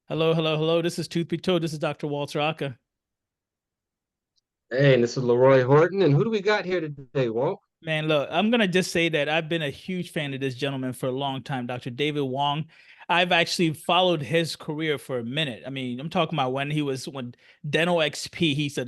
Hello, hello, hello. This is Toothpick Toe. This is Dr. Walter Aka. Hey, and this is Leroy Horton. And who do we got here today, Wong? Man, look, I'm gonna just say that I've been a huge fan of this gentleman for a long time, Dr. David Wong. I've actually followed his career for a minute. I mean, I'm talking about when Dental XP, he's a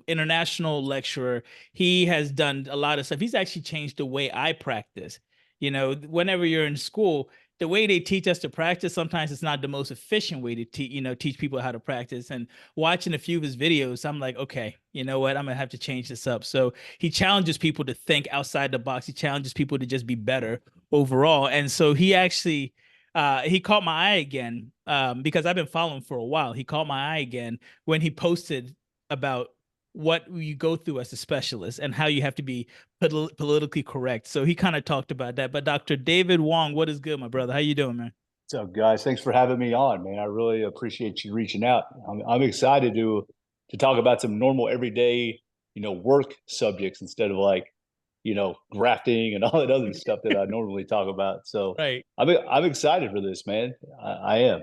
international lecturer. He has done a lot of stuff. He's actually changed the way I practice. Whenever you're in school, the way they teach us to practice, sometimes it's not the most efficient way to teach people how to practice. And watching a few of his videos, I'm like, okay, you know what? I'm gonna have to change this up. So he challenges people to think outside the box. He challenges people to just be better overall. And so he caught my eye again, because I've been following for a while. He caught my eye again when he posted about what you go through as a specialist and how you have to be politically correct. So he kind of talked about that. But Dr. David Wong, what is good, my brother? How you doing, man? So, guys, thanks for having me on, man. I really appreciate you reaching out. I'm excited to talk about some normal, everyday, work subjects instead of grafting and all that other stuff that I normally talk about. So, Right. I'm excited for this, man. I am.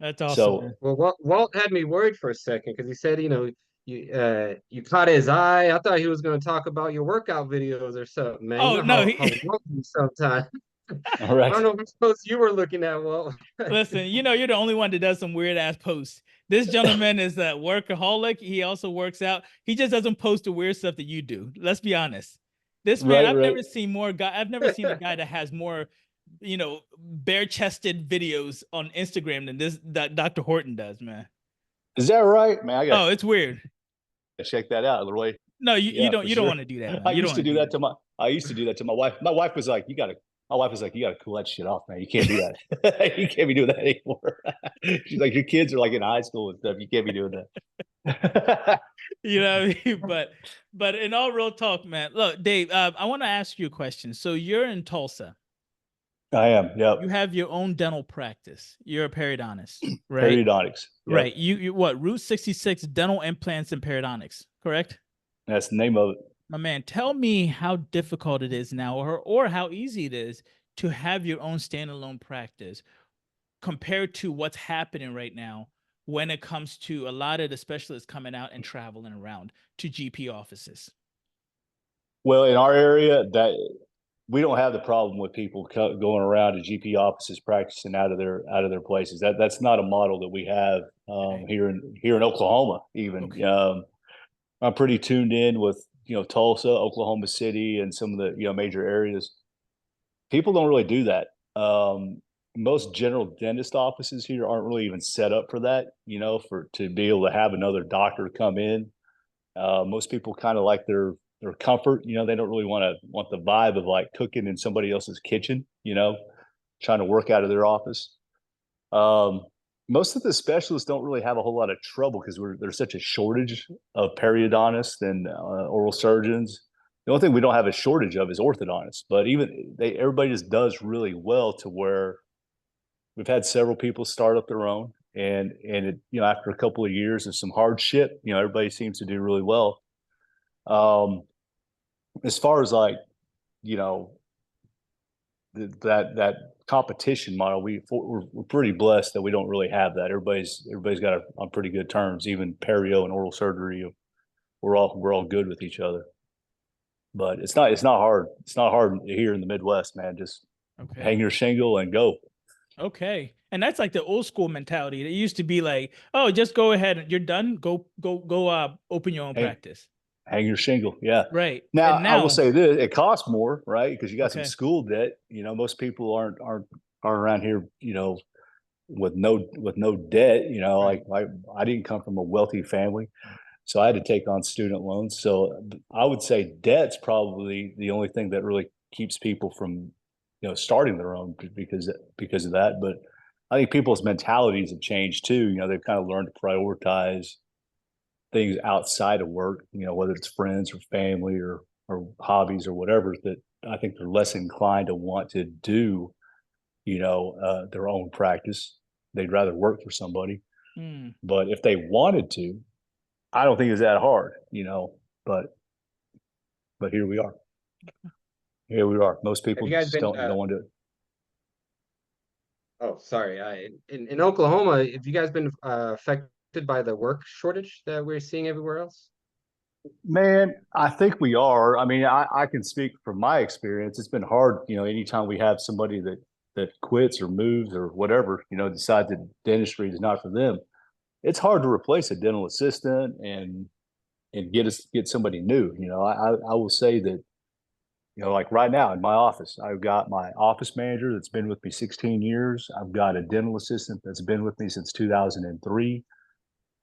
That's awesome, So, man. Well, Walt had me worried for a second because he said, you caught his eye. I thought he was going to talk about your workout videos or something, man. You Oh know no, how he Walt do sometimes. all I don't right, know which post you were looking at, Walt. listen, you're the only one that does some weird ass posts. This gentleman is a workaholic. He also works out. He just doesn't post the weird stuff that you do. Let's be honest. This man, right, right. I've never seen a guy that has more, bare chested videos on Instagram than this that Dr. Horton does, man. Is that right, man? I got Oh, it's weird. to check that out, Leroy. No, you Yeah, don't for you don't sure. want to do that, man. I You don't used to want to do do that to my. I used to do that to my wife. My wife was like, you gotta cool that shit off, man. You can't do that. You can't be doing that anymore. She's like, your kids are like in high school and stuff. You can't be doing that. You know what I mean? But in all real talk, man. Look, Dave, I want to ask you a question. So you're in Tulsa. I am. You Yep. have your own dental practice. You're a periodontist, right? Periodontics. Yep. Right. You what? Route 66 dental implants and periodontics, correct? That's the name of it. My man, tell me how difficult it is now, or how easy it is to have your own standalone practice compared to what's happening right now when it comes to a lot of the specialists coming out and traveling around to GP offices. Well, in our area, that we don't have the problem with people going around to GP offices practicing out of their places. That's not a model that we have Okay. here in Oklahoma. Even Okay. I'm pretty tuned in with Tulsa, Oklahoma City, and some of the major areas. People don't really do that. Most general dentist offices here aren't really even set up for that. For to be able to have another doctor come in. Most people kind of like their comfort. They don't really want the vibe of like cooking in somebody else's kitchen. Trying to work out of their office. Um, Most of the specialists don't really have a whole lot of trouble because there's such a shortage of periodontists and oral surgeons. The only thing we don't have a shortage of is orthodontists, but even everybody just does really well to where we've had several people start up their own, and after a couple of years of some hardship, everybody seems to do really well. Um, as far as like you know that competition model, we're pretty blessed that we don't really have that. Everybody's got on pretty good terms. Even perio and oral surgery, we're all good with each other. But it's not hard. It's not hard here in the Midwest, man. Just hang Okay. your shingle and go. Okay. And that's like the old school mentality. It used to be like, oh, just go ahead. You're done. Go open your own Hang practice. hang your shingle. Yeah. Right. Now And I will now, say this: it costs more, right? Because you got some okay. school debt. Most people aren't around here, with no debt. Right. Like I didn't come from a wealthy family, so I had to take on student loans. So I would say debt's probably the only thing that really keeps people from starting their own because of that. But I think people's mentalities have changed too. They've kind of learned to prioritize things outside of work. Whether it's friends or family or hobbies or whatever, that I think they're less inclined to want to do their own practice. They'd rather work for somebody. Hmm. But if they wanted to, I don't think it's that hard, but here we are. Here we are. Most Have people you guys just been don't want to do it. oh, sorry. In Oklahoma, have you guys been affected by the work shortage that we're seeing everywhere else? Man, I think we are. I mean, I can speak from my experience. It's been hard, anytime we have somebody that quits or moves or whatever, decides that dentistry is not for them. It's hard to replace a dental assistant and get somebody new. I will say that, like right now in my office, I've got my office manager that's been with me 16 years. I've got a dental assistant that's been with me since 2003.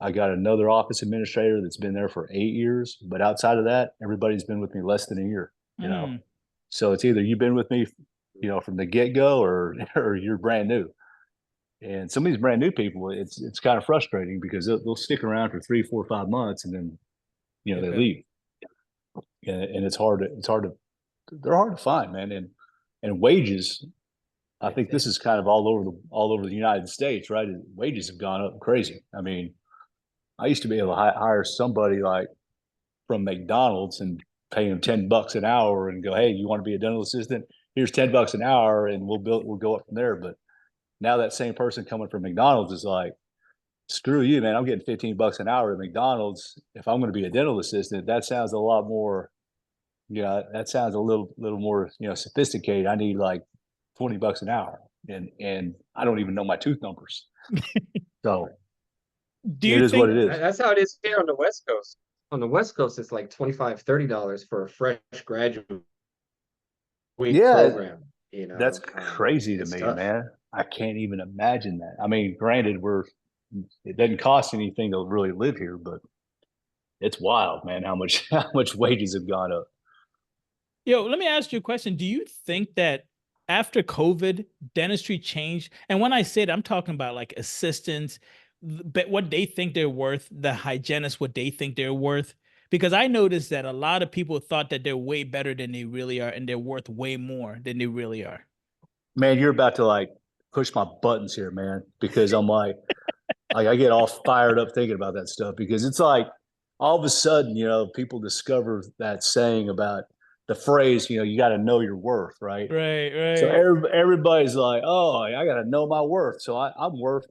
I got another office administrator that's been there for 8 years. But outside of that, everybody's been with me less than a year. Mm, So it's either you've been with me, from the get go, or or you're brand new. And some of these brand new people, it's kind of frustrating because they'll stick around for 3, 4, 5 months and then they okay. leave. And it's hard to they're hard to find, man. And wages, I think this is kind of all over the United States, right? Wages have gone up crazy. I mean, I used to be able to hire somebody like from McDonald's and pay him $10 an hour and go, hey, you want to be a dental assistant? Here's $10 an hour, and we'll go up from there. But now that same person coming from McDonald's is like, screw you, man. I'm getting $15 an hour at McDonald's. If I'm going to be a dental assistant, that sounds a lot more. That sounds a little more sophisticated. I need like $20 an hour, and I don't even know my tooth numbers. So Do it you is what think it is. That's how it is here on the West Coast. On the West Coast, it's like $25, $30 for a fresh graduate week Yeah, program. that's crazy to It's me, tough. man. I can't even imagine that. I mean, granted, it doesn't cost anything to really live here, but it's wild, man, how much how much wages have gone up. Yo, let me ask you a question. Do you think that after COVID, dentistry changed? And when I say that, I'm talking about like assistants, but what they think they're worth, the hygienists, what they think they're worth. Because I noticed that a lot of people thought that they're way better than they really are, and they're worth way more than they really are. Man, you're about to like push my buttons here, man, because I'm like I get all fired up thinking about that stuff because it's like all of a sudden, people discover that saying about the phrase, you got to know your worth, right? Right, So right. everybody's like, oh, I got to know my worth. So I'm worth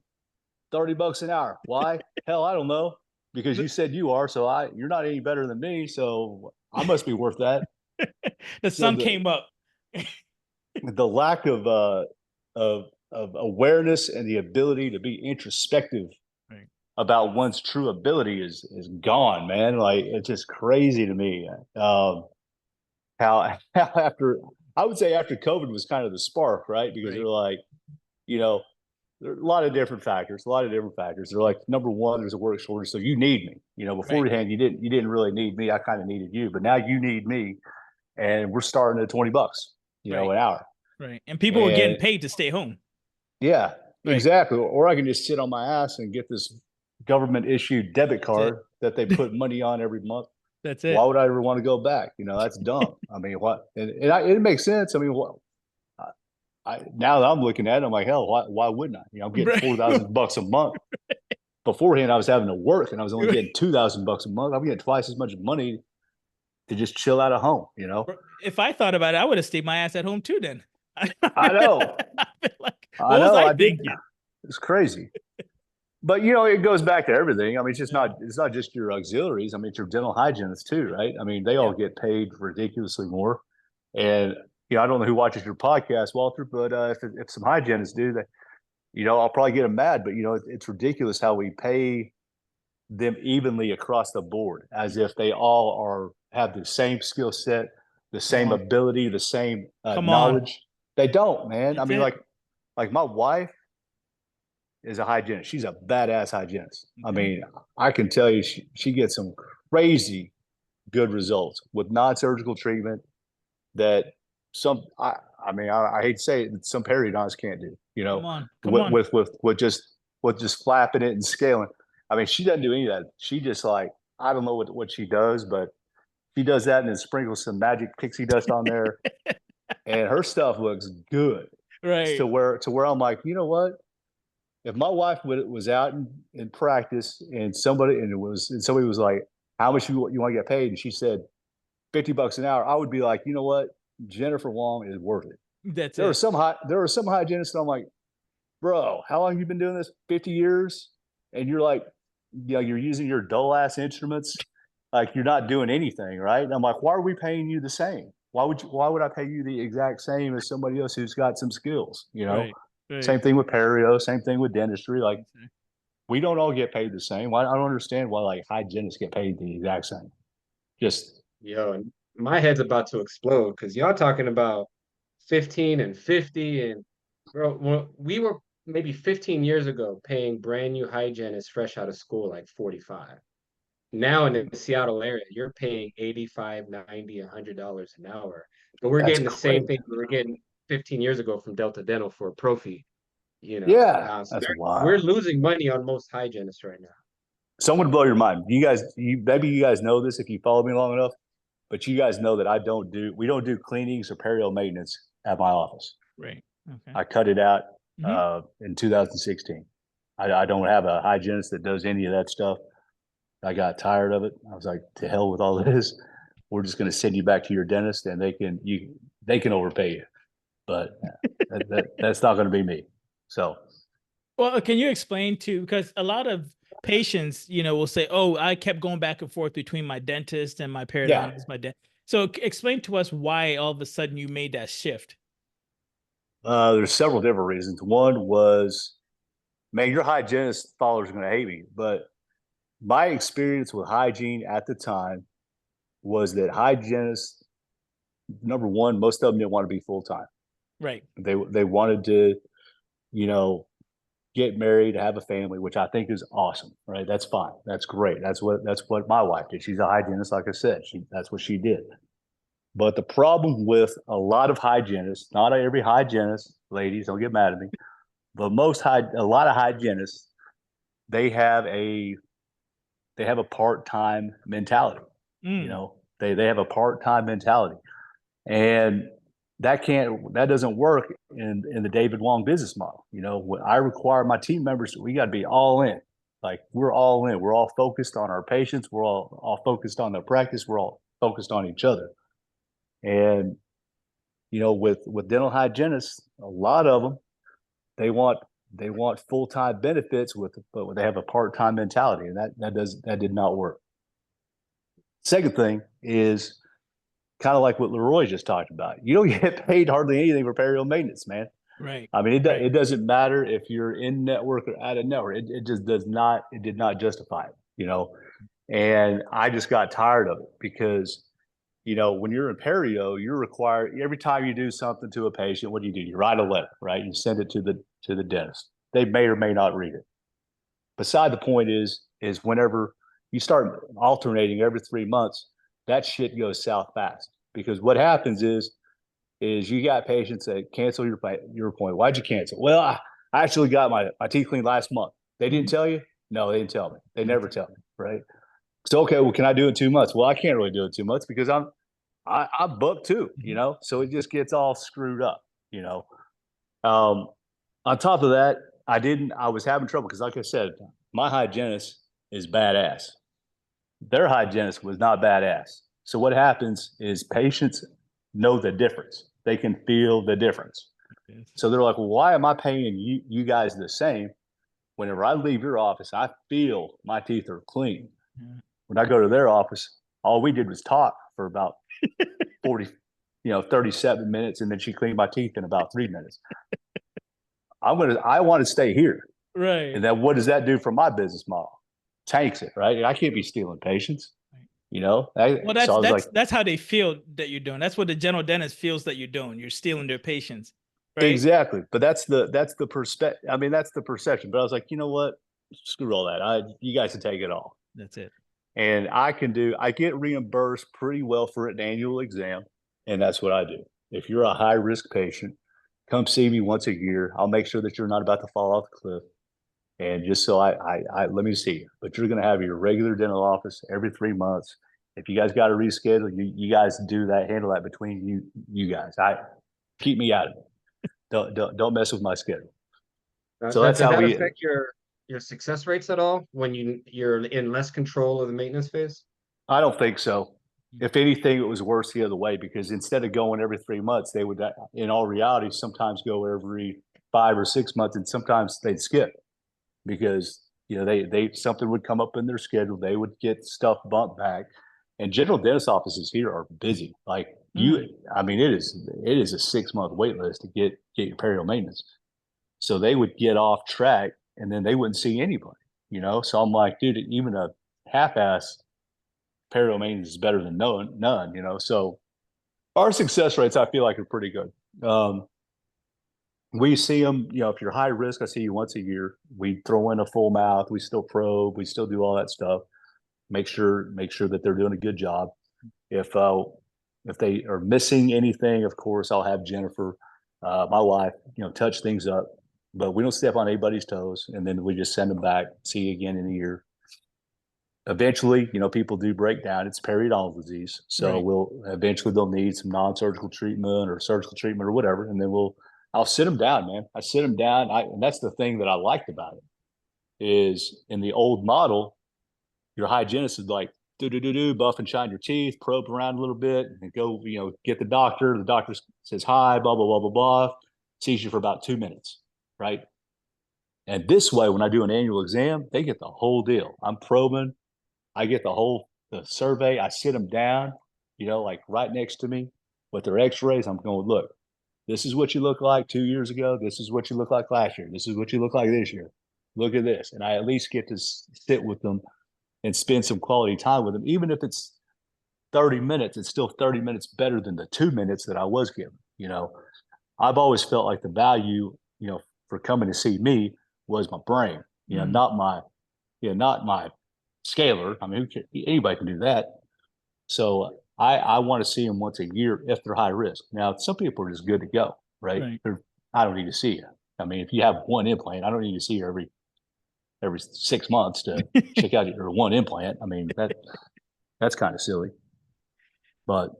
$30 an hour. Why? Hell, I don't know. Because The, you said you are, so you're not any better than me, so I must be worth that. the So sun the came up. the lack of awareness and the ability to be introspective Right. about one's true ability is gone, man. Like it's just crazy to me. How after I would say after COVID was kind of the spark, right? Because they're Right, like, you know, there are a lot of different factors. A lot of different factors. They're like, number one, there's a work shortage, so you need me. right, Beforehand, you didn't really need me. I kind of needed you, but now you need me, and we're starting at $20, right, an hour. right. And people were getting And paid to stay home. yeah, Right. exactly. Or I can just sit on my ass and get this government issued debit That's it. card that they put money on every month. That's Why it. would I ever want to go back? That's dumb. I mean, what? It makes sense. I mean, what? Now that I'm looking at it, I'm like, hell, why wouldn't I? I'm getting Right. $4,000 a month. Beforehand, I was having to work and I was only getting $2,000 a month. I'm getting twice as much money to just chill out at home. If I thought about it, I would have stayed my ass at home too then. I I know. feel like, I what was know. I I did. thinking? It's crazy. But it goes back to everything. I mean, Yeah. it's not just your auxiliaries. I mean, it's your dental hygienists too, right? I mean, they Yeah. all get paid ridiculously more. And I don't know who watches your podcast, Walter, but if some hygienists do that, I'll probably get them mad. But it's ridiculous how we pay them evenly across the board, as if they all have the same skill set, the Come same on. ability, the same Come on. knowledge. They don't, man. I That's mean, it. like my wife is a hygienist. She's a badass hygienist. I Okay. mean, I can tell you, she gets some crazy good results with non-surgical treatment that some I mean I hate to say it, some periodontists can't do. Come on. Come on. With just flapping it and scaling. I mean, she doesn't do any of that. She just like I don't know what she does, but she does that and then sprinkles some magic pixie dust on there, and her stuff looks good. Right. To where I'm like, you know what? If my wife was out in practice and somebody was like, how much you want to get paid? And she said $50 an hour, I would be like, you know what? Jennifer Wong is worth it. That's There are it. some hygienists that I'm like, bro, how long you been doing this? 50 years? And you're like, you're using your dull ass instruments. Like you're not doing anything, right? And I'm like, why are we paying you the same? Why would I pay you the exact same as somebody else who's got some skills? Right. Same Right. thing with perio, same thing with dentistry. Like we don't all get paid the same. I don't understand why like hygienists get paid the exact same. Just Yo, and my head's about to explode because y'all talking about 15 and 50 and bro, we were maybe 15 years ago paying brand new hygienists fresh out of school like 45. Now in the Seattle area, you're paying 85, 90, $100 an hour. But we're that's getting the same crazy. thing we were getting 15 years ago from Delta Dental for a pro fee, you know. Yeah, So that's we're wild. losing money on most hygienists right now. Someone blow your mind. Maybe you guys know this if you follow me long enough, but you guys know that we don't do cleanings or perio maintenance at my office. Right. Okay. I cut it out Mhm. in 2016. I don't have a hygienist that does any of that stuff. I got tired of it. I was like, to hell with all this. We're just going to send you back to your dentist, and they can overpay you, but that's not going to be me. So, Well, can you explain to, because a lot of patients, will say, "Oh, I kept going back and forth between my dentist and my yeah, periodontist, my dent." So, explain to us why all of a sudden you made that shift. there's several different reasons. One was, man, your hygienist followers are going to hate me, but my experience with hygiene at the time was that hygienists, number one, most of them didn't want to be full time. Right. They wanted to, you know, get married, have a family, which I think is awesome, right? That's fine. That's great. That's what my wife did. She's a hygienist, like I said. That's what she did. But the problem with a lot of hygienists, not every hygienist, ladies, don't get mad at me, but a lot of hygienists, they have a part-time mentality. Mm. They have a part-time mentality. And that doesn't work in the David Wong business model. When I require my team members, we got to be all in. Like we're all in. We're all focused on our patients. We're all focused on the practice. We're all focused on each other. And with dental hygienists, a lot of them they want full-time benefits but they have a part-time mentality, and that did not work. Second thing is kind of like what Leroy just talked about. You don't get paid hardly anything for perio maintenance, man. Right. I mean, Right. it doesn't matter if you're in network or out of network. It just did not justify it. And I just got tired of it because, when you're in perio, you're required every time you do something to a patient, what do? You write a letter, right? You send it to the dentist. They may or may not read it. Beside the point is whenever you start alternating every 3 months, that shit goes south fast. Because what happens is you got patients that cancel your appointment. Why'd you cancel? Well, I actually got my teeth cleaned last month. They didn't tell you? No, they didn't tell me. They never tell me, right? So okay, well, can I do it in 2 months? Well, I can't really do it 2 months because I'm booked too, So it just gets all screwed up, you know. Um, on top of that, I was having trouble because, like I said, my hygienist is badass. Their hygienist was not badass. So what happens is patients know the difference. They can feel the difference. Yes. So they're like, well, why am I paying you guys the same? Whenever I leave your office, I feel my teeth are clean. Yeah. When I go to their office, all we did was talk for about 40, 37 minutes, and then she cleaned my teeth in about 3 minutes. I want to stay here. Right. And then what does that do for my business model? Tanks it, right? I can't be stealing patients, Well, So I was like, that's how they feel that you're doing. That's what the general dentist feels that you're doing. You're stealing their patients, right? exactly. But that's the perspective. I mean, that's the perception. But I was like, you know what? Screw all that. You guys can take it all. That's it. And I get reimbursed pretty well for an annual exam. And that's what I do. If you're a high risk patient, come see me once a year. I'll make sure that you're not about to fall off the cliff. And just so I let me see you. But you're going to have your regular dental office every 3 months. If you guys got to reschedule, you guys handle that between you guys. Keep me out of it. Don't mess with my schedule. So that's Does how that we. affect your success rates at all when you're in less control of the maintenance phase? I don't think so. If anything, it was worse the other way because instead of going every 3 months, they would, in all reality, sometimes go every 5 or 6 months, and sometimes they'd skip because they something would come up in their schedule. They would get stuff bumped back, and general dentist offices here are busy. Like I mean, it is a 6 month wait list to get your periodontal maintenance. So they would get off track, and then they wouldn't see anybody. So I'm like, dude, even a half-ass periodontal maintenance is better than none. So our success rates, I feel like, are pretty good. We see them, if you're high risk, I see you once a year. We throw in a full mouth. We still probe. We still do all that stuff. Make sure that they're doing a good job. If they are missing anything, of course, I'll have Jennifer, my wife, touch things up. But we don't step on anybody's toes, and then we just send them back. See you again in a year. Eventually, people do break down. It's periodontal disease, so they'll need some non-surgical treatment or surgical treatment or whatever, and then I'll sit them down, man. I sit them down. And that's the thing that I liked about it is in the old model, your hygienist is like, buff and shine your teeth, probe around a little bit, and go, get the doctor. The doctor says hi, blah, blah, blah, blah, blah, sees you for about 2 minutes, right? And this way, when I do an annual exam, they get the whole deal. I'm probing. I get the survey. I sit them down, like right next to me with their x-rays. I'm going, look, this is what you look like 2 years ago. This is what you look like last year. This is what you look like this year. Look at this. And I at least get to sit with them and spend some quality time with them. Even if it's 30 minutes, it's still 30 minutes better than the 2 minutes that I was given. I've always felt like the value, for coming to see me was my brain, not my scaler. I mean, anybody can do that. So I want to see them once a year if they're high risk. Now, some people are just good to go, right? I don't need to see you. I mean, if you have one implant, I don't need to see you every 6 months to check out your one implant. I mean, that's kind of silly. But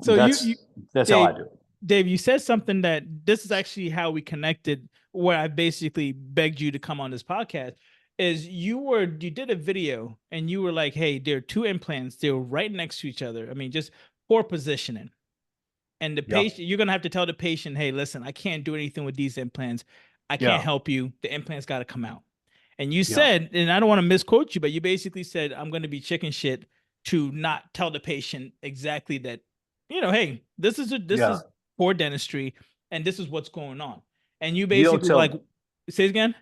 so that's Dave, how I do it. Dave, you said something that this is actually how we connected, where I basically begged you to come on this podcast. Is you did a video and you were like, hey, there are 2 implants, they're right next to each other. I mean, just poor positioning. And the patient, you're gonna have to tell the patient, hey, listen, I can't do anything with these implants. I can't help you. The implants got to come out. And you said, and I don't want to misquote you, but you basically said, I'm going to be chicken shit to not tell the patient exactly that, hey, this is poor dentistry and this is what's going on. And you basically say it again?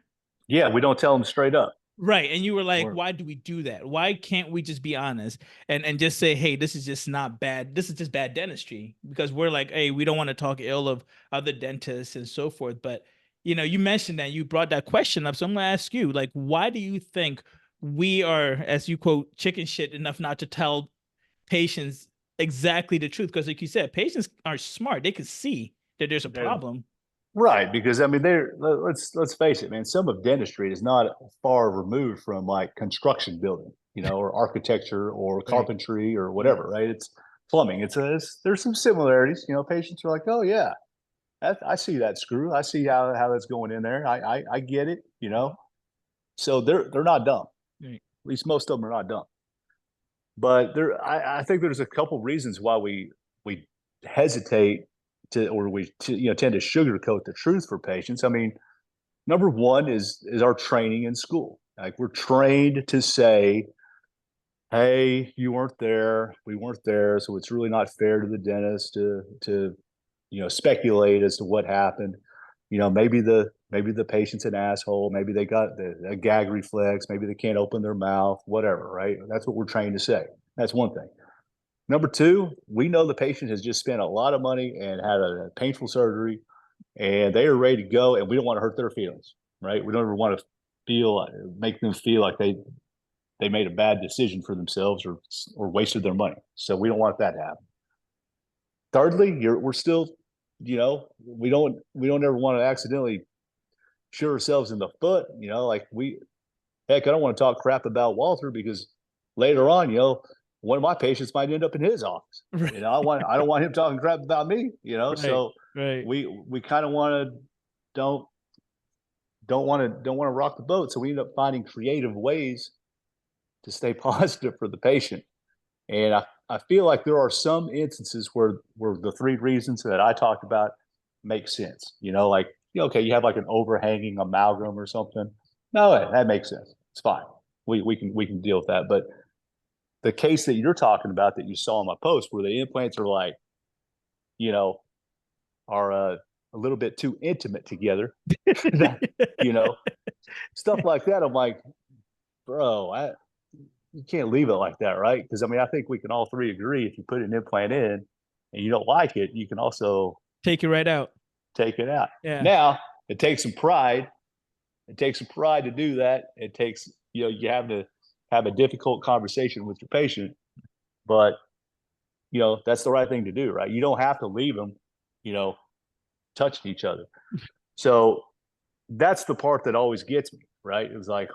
Yeah, we don't tell them straight up. Right. And you were like, why do we do that? Why can't we just be honest and just say, hey, this is just not bad. This is just bad dentistry, because we're like, hey, we don't want to talk ill of other dentists and so forth. But, you mentioned that, you brought that question up. So I'm going to ask you, like, why do you think we are, as you quote, chicken shit enough not to tell patients exactly the truth? Because like you said, patients are smart. They can see that there's a problem. Right, because I mean, let's face it, man. Some of dentistry is not far removed from like construction building, or architecture or carpentry or whatever, right? It's plumbing. There's some similarities. Patients are like, oh yeah, I see that screw. I see how that's going in there. I get it. So they're not dumb. At least most of them are not dumb. But I think there's a couple reasons why we hesitate we tend to sugarcoat the truth for patients. I mean, number one is our training in school. Like, we're trained to say, hey, you weren't there, we weren't there, so it's really not fair to the dentist to speculate as to what happened. Maybe the patient's an asshole, maybe they got a gag reflex, maybe they can't open their mouth, whatever, right? That's what we're trained to say. That's one thing. Number two, we know the patient has just spent a lot of money and had a painful surgery, and they are ready to go, and we don't want to hurt their feelings, right? We don't ever want to make them feel like they made a bad decision for themselves or wasted their money. So we don't want that to happen. Thirdly, we're still, we don't ever want to accidentally shoot ourselves in the foot. I don't want to talk crap about Walter, because later on, one of my patients might end up in his office. I don't want him talking crap about me. So we kind of don't want to rock the boat. So we end up finding creative ways to stay positive for the patient. And I feel like there are some instances where the 3 reasons that I talked about make sense. Like okay, you have like an overhanging amalgam or something. No, that makes sense. It's fine. We can deal with that. But the case that you're talking about that you saw in my post, where the implants are like, you know, are a little bit too intimate together, you know, stuff like that. I'm like, bro, you can't leave it like that, right? Because I mean, I think we can all three agree if you put an implant in and you don't like it, you can also Take it right out. take it out. Yeah. Now, it takes some pride. It takes some pride to do that. It takes, you have to have a difficult conversation with your patient, but that's the right thing to do, right? You don't have to leave them, you know, touching each other. So that's the part that always gets me, right? It was like,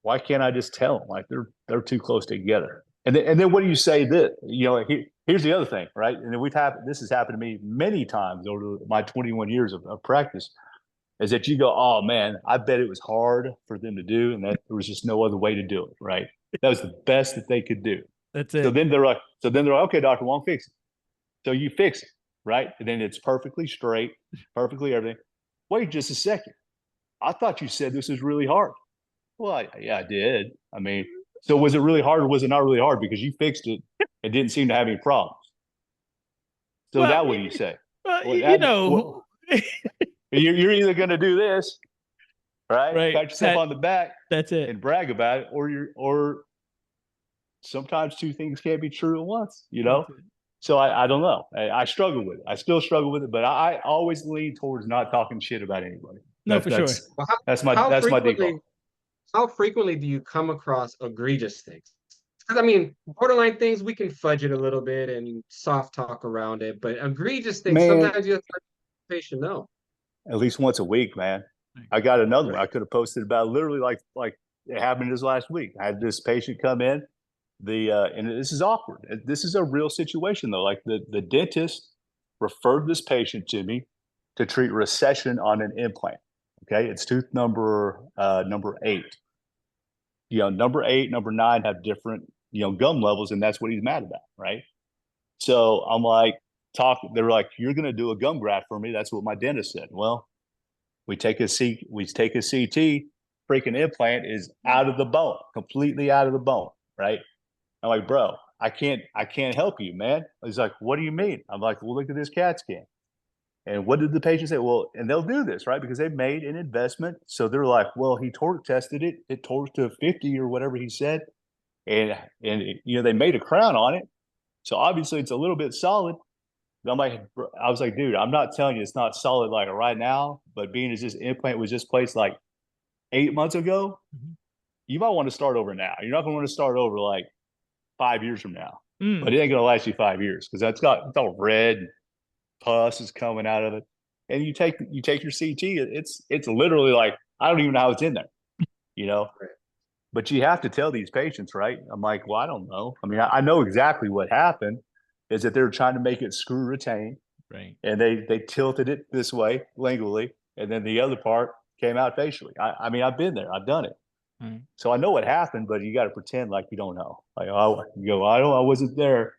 why can't I just tell them like they're too close together? And then what do you say that here's the other thing, right? And this has happened to me many times over my 21 years of practice, is that you go, oh man, I bet it was hard for them to do, and that there was just no other way to do it, right? That was the best that they could do. That's So it. then they're like, okay, Dr. Wong, fix it. So you fix it, right? And then it's perfectly straight, perfectly everything. Wait just a second. I thought you said this was really hard. Well, yeah, I did. I mean, so was it really hard or was it not really hard? Because you fixed it and didn't seem to have any problems. So Well, now what do you say? well, Well, you're either going to do this, right? right. Pat yourself on the back That's it. and brag about it, or sometimes two things can't be true at once, So I don't know. I struggle with it. I still struggle with it, but I always lean towards not talking shit about anybody. No, for sure. Well, That's how my frequently default. how frequently do you come across egregious things? Because I mean, borderline things we can fudge it a little bit and soft talk around it, but egregious things Man, sometimes you have to let the patient know. at least once a week, man. I got another one. Right. I could have posted about literally like it happened this last week. I had this patient come in. And this is awkward. This is a real situation though. Like the dentist referred this patient to me to treat recession on an implant. Okay, it's tooth number 8. Number 8, number 9 have different gum levels, and that's what he's mad about, right? So I'm like, they were like, you're gonna do a gum graft for me. That's what my dentist said. Well, we take a CT, freaking implant is out of the bone, completely out of the bone, right? I'm like, bro, I can't help you, man. He's like, what do you mean? I'm like, well, look at this CAT scan. And what did the patient say? Well, and they'll do this, right? Because they've made an investment. So they're like, well, he torque tested it. It torqued to 50 or whatever he said. And they made a crown on it. So obviously it's a little bit solid. I was like, dude, I'm not telling you it's not solid like right now, but being as this implant was just placed like 8 months ago, you might want to start over now. You're not going to want to start over like 5 years from now, but it ain't going to last you 5 years because it's all red, pus is coming out of it. And you take your CT, it's literally like, I don't even know how it's in there, Right. but you have to tell these patients, right? I'm like, well, I don't know. I mean, I know exactly what happened is that they're trying to make it screw retain. Right. And they tilted it this way lingually. And then the other part came out facially. I mean, I've been there, I've done it. So I know what happened, but you got to pretend like you don't know. Like, I wasn't there.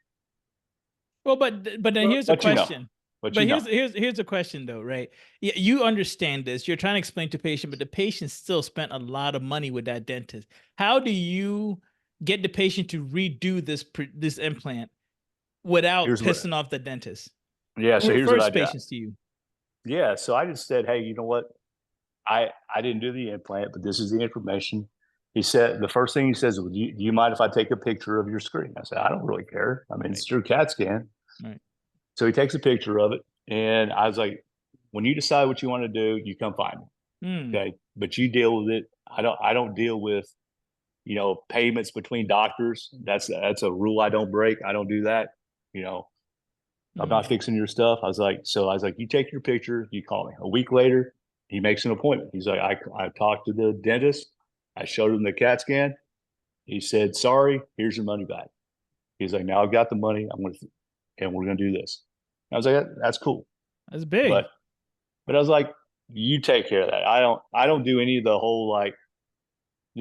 Well, but then here's the question. But here's the question though, right? You understand this. You're trying to explain to patient, but the patient still spent a lot of money with that dentist. How do you get the patient to redo this implant without pissing off the dentist? Yeah. So here's what I did. Patients to you. Yeah. So I just said, hey, you know what? I didn't do the implant, but this is the information. He said, the first thing he says, do you mind if I take a picture of your screen? I said, I don't really care. I mean, it's through CAT scan. Right. So he takes a picture of it. And I was like, when you decide what you want to do, you come find me. Okay. But you deal with it. I don't deal with, payments between doctors. That's a rule I don't break. I don't do that. I'm not fixing your stuff. I was like, you take your picture, you call me. A week later, he makes an appointment. He's like, I talked to the dentist. I showed him the CAT scan. He said, sorry, here's your money back. He's like, now I've got the money. And we're going to do this. I was like, that's cool. That's big. But I was like, you take care of that. I don't do any of the whole, like,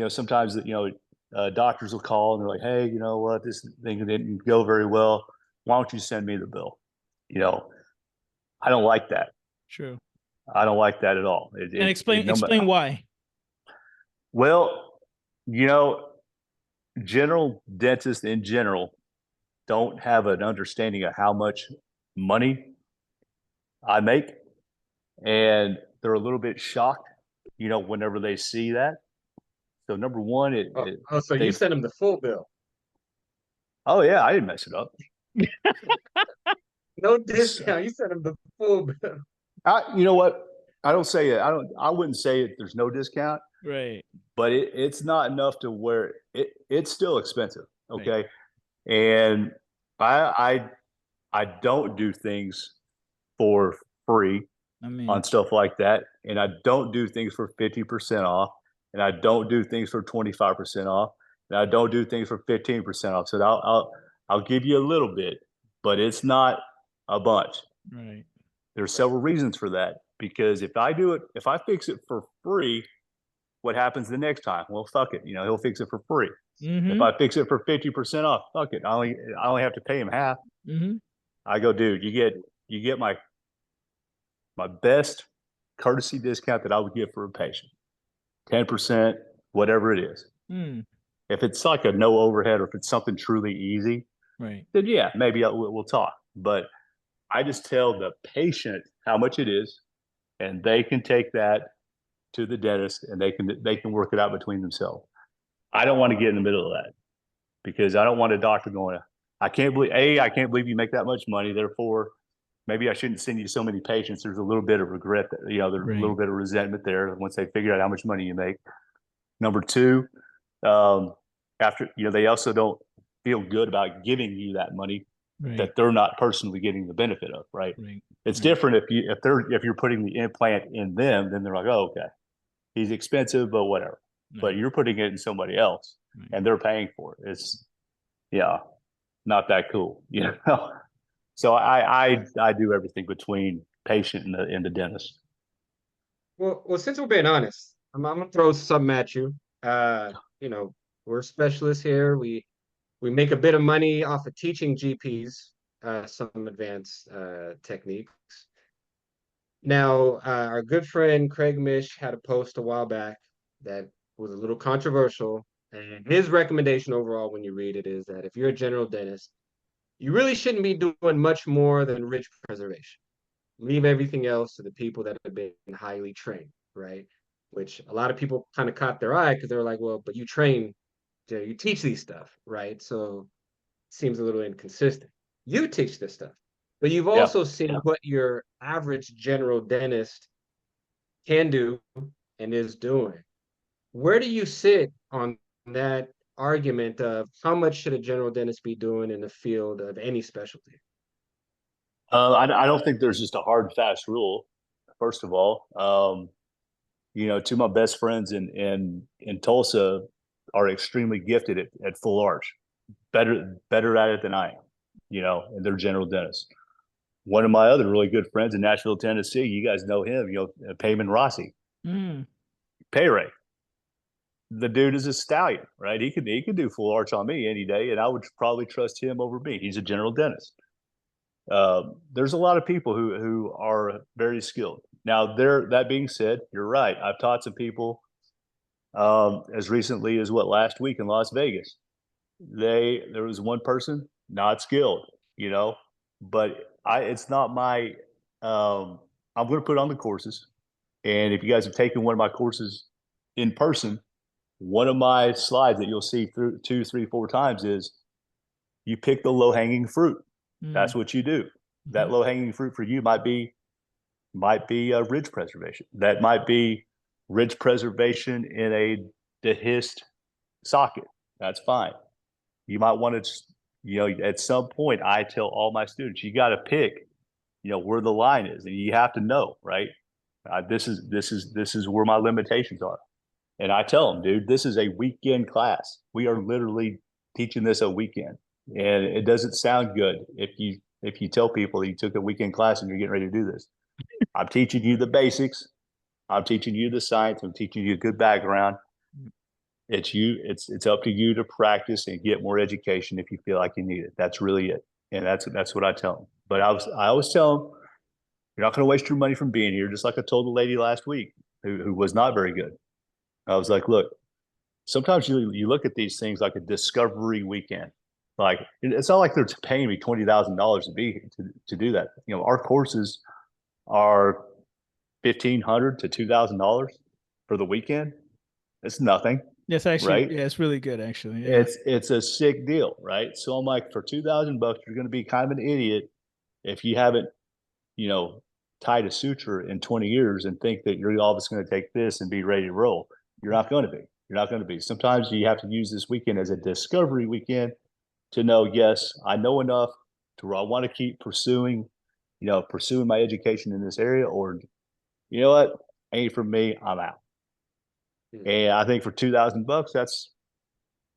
sometimes doctors will call and they're like, hey, you know what, this thing didn't go very well. Why don't you send me the bill? I don't like that. True. I don't like that at all. And It no explain why. well, you know, general dentists in general don't have an understanding of how much money I make, and they're a little bit shocked, whenever they see that. So number one, So you they, sent him the full bill. oh yeah, I didn't mess it up. No So, discount. You sent him the full bill. you know what? I don't say it. I wouldn't say it. There's no discount, Right. but it's not enough to where it's still expensive. Right. Okay, and I I don't do things for free I mean, on stuff like that, and I don't do things for 50% off, and I don't do things for 25% off, and I don't do things for 15% off. So I'll give you a little bit, but it's not a bunch. right. There's several reasons for that, because if I fix it for free, what happens the next time? Well, fuck it, he'll fix it for free. If Mm-hmm. I fix it for 50% off, fuck it, I only have to pay him half. Mm-hmm. I go, dude, you get my best courtesy discount that I would give for a patient, 10%, whatever it is. Mm. If it's like a no overhead, or if it's something truly easy, Right. then yeah, maybe we'll talk. But I just tell the patient how much it is, and they can take that to the dentist, and they can work it out between themselves. I don't want to get in the middle of that, because I don't want a doctor going, I can't believe you make that much money. Therefore, maybe I shouldn't send you so many patients. There's a little bit of regret, there's a little Right. bit of resentment there once they figure out how much money you make. Number two, um, after, they also don't feel good about giving you that money Right. that they're not personally getting the benefit of, right? Right. It's Right. different if you're putting the implant in them, then they're like, oh, okay, he's expensive, but whatever. But Right. you're putting it in somebody else, Right. and they're paying for it. It's, yeah, not that cool, So I do everything between patient and the dentist. Well, since we're being honest, I'm gonna throw something at you. Uh, you know, we're specialists here. We make a bit of money off of teaching GPs some advanced techniques. Now, our good friend Craig Mish had a post a while back that was a little controversial. And his recommendation overall, when you read it, is that if you're a general dentist, you really shouldn't be doing much more than ridge preservation. Leave everything else to the people that have been highly trained, right? Which a lot of people kind of caught their eye because they were like, well, but you train, you teach these stuff, right? So it seems a little inconsistent. You teach this stuff, but you've Yeah. also seen what your average general dentist can do and is doing. Where do you sit on that argument of how much should a general dentist be doing in the field of any specialty? I don't think there's just a hard fast rule. First of all, two of my best friends in Tulsa are extremely gifted at full arch, better at it than I am, and they're general dentists. One of my other really good friends in Nashville, Tennessee, you guys know him, Payman Rossi, Mm. Pay Ray. The dude is a stallion, right? He could do full arch on me any day, and I would probably trust him over me. He's a general dentist. There's a lot of people who are very skilled. Now, that being said, you're right. I've taught some people as recently as last week in Las Vegas. There was one person not skilled, but it's not my. I'm going to put on the courses, and if you guys have taken one of my courses in person, one of my slides that you'll see through 2, 3, 4 times is you pick the low hanging fruit. That's Mm. what you do. That Mhm. low hanging fruit for you might be a ridge preservation. That might be ridge preservation in a dehisced socket. That's fine. You might want to, at some point, I tell all my students, you got to pick, where the line is, and you have to know, right? This is where my limitations are, and I tell them, dude, this is a weekend class. We are literally teaching this a weekend, and it doesn't sound good if you tell people that you took a weekend class and you're getting ready to do this. I'm teaching you the basics. I'm teaching you the science. I'm teaching you a good background. It's up to you to practice and get more education if you feel like you need it. That's really it. And that's what I tell them. But I always tell them, You're not going to waste your money from being here. Just like I told the lady last week who was not very good. I was like, look, sometimes you look at these things like a discovery weekend. Like it's not like they're paying me $20,000 to be to do that. You know, our courses are $1,500 to $2,000 for the weekend. It's nothing, Yes, actually, right? yeah, it's really good, actually. Yeah. It's a sick deal, right? So I'm like, for $2,000, you're going to be kind of an idiot if you haven't, you know, tied a suture in 20 years and think that you're all just going to take this and be ready to roll. You're not going to be. You're not going to be. Sometimes you have to use this weekend as a discovery weekend to know, yes, I know enough to where I want to keep pursuing, pursuing my education in this area, or you know what, ain't for me, I'm out. And I think for $2,000,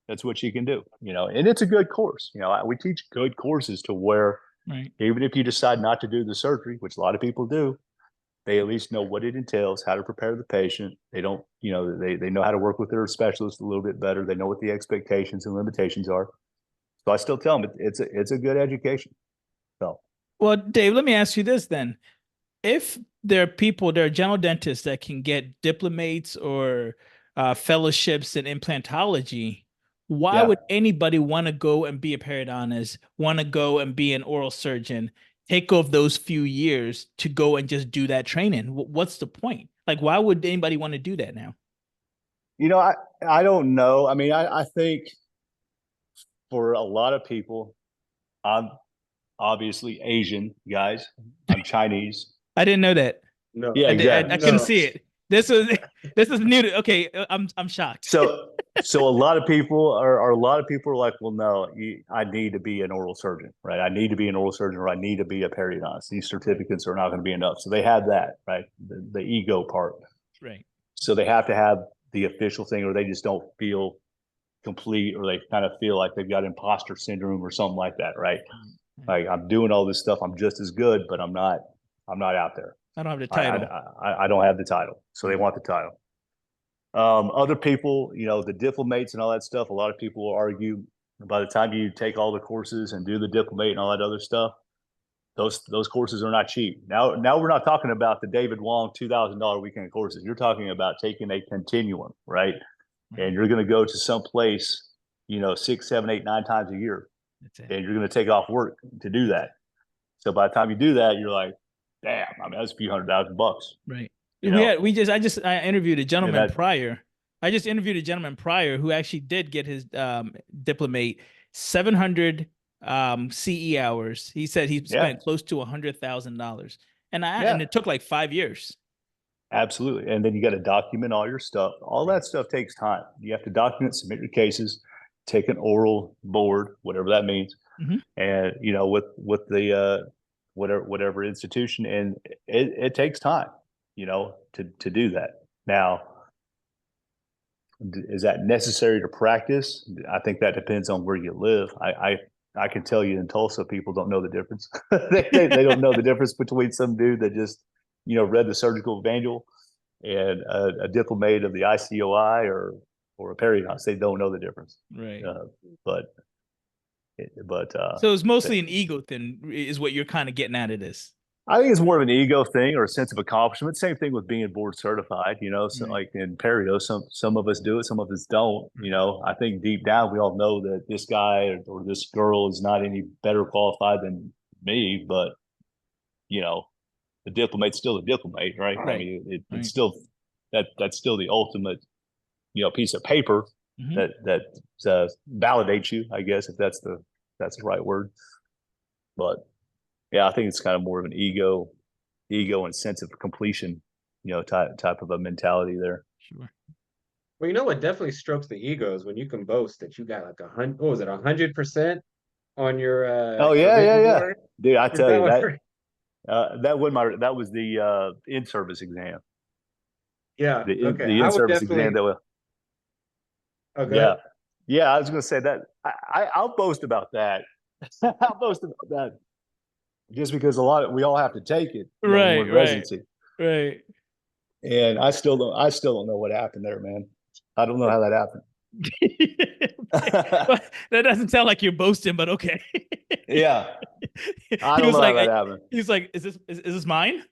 that's what you can do, and it's a good course. We teach good courses to where Right. even if you decide not to do the surgery, which a lot of people do, they at least know what it entails, how to prepare the patient. They don't, they know how to work with their specialist a little bit better. They know what the expectations and limitations are. So I still tell them it's a good education. So, Well, Dave, let me ask you this then. If there are general dentists that can get diplomates or fellowships in implantology, why yeah, would anybody want to go and be a periodontist, want to go and be an oral surgeon, take off those few years to go and just do that training? What's the point? Like, why would anybody want to do that now? I don't know. I mean, I think for a lot of people, I'm obviously Asian, guys. I'm Chinese. I didn't know that. No, Yeah, I exactly. couldn't no. see it. This was this is new to okay. I'm shocked. So a lot of people are a lot of people are like, well, no, I need to be an oral surgeon, right? I need to be an oral surgeon, or I need to be a periodontist. These certificates are not going to be enough. So they have that, right? The ego part. Right. So they have to have the official thing, or they just don't feel complete, or they kind of feel like they've got imposter syndrome or something like that, right? Like, I'm doing all this stuff, I'm just as good, but I'm not out there. I don't have the I title. I don't have the title, so they want the title. Other people, the diplomates and all that stuff. A lot of people will argue by the time you take all the courses and do the diplomate and all that other stuff, those courses are not cheap. Now we're not talking about the David Wong $2,000 weekend courses. You're talking about taking a continuum, right? And you're going to go to some place, 6, 7, 8, 9 times a year, That's it. and you're going to take off work to do that. So by the time you do that, you're like, damn, I mean, that's a few $100,000. Right. You know, I interviewed a and gentleman that, prior. I just interviewed a gentleman prior who actually did get his diplomate 700 CE hours. He said he yeah, spent close to $100,000. And yeah, it took like 5 years. absolutely. And then you got to document all your stuff. All that stuff takes time. You have to document, submit your cases, take an oral board, whatever that means, Mhm. and with the whatever institution, and it takes time, to do that. Now, is that necessary to practice? I think that depends on where you live. I can tell you in Tulsa, people don't know the difference. They don't know the difference between some dude that just read the surgical manual and a diplomate of the ICOI or a periodontist. They don't know the difference. Right. But So it's mostly an ego thing, is what you're kind of getting out of this. I think it's more of an ego thing or a sense of accomplishment. Same thing with being board certified. So Right. like in perio, some of us do it, some of us don't. I think deep down we all know that this guy or this girl is not any better qualified than me, but the diplomate's still a diplomate, right? I Right. mean, it's Right. still that's still the ultimate piece of paper Mhm. that validates you, I guess, if that's the right word. But yeah, I think it's kind of more of an ego and sense of completion, type of a mentality there. Sure. Well, you know what definitely strokes the egos when you can boast that you got like 100, what was it, 100% on Oh your yeah, yeah, written yeah, board? dude. I Is tell that you what? that was the in service exam, Yeah. Okay. the I in would service exam definitely. that was Oh, yeah, good. yeah. I was going to say that I'll boast about that. I'll boast about that just because we all have to take it, when we're Right. in Right. residency. Right. And I still don't know what happened there, man. I don't know how that happened. Okay. Well, that doesn't sound like you're boasting, but okay. Yeah. I He don't was know how like, that happened. he's like, is this mine?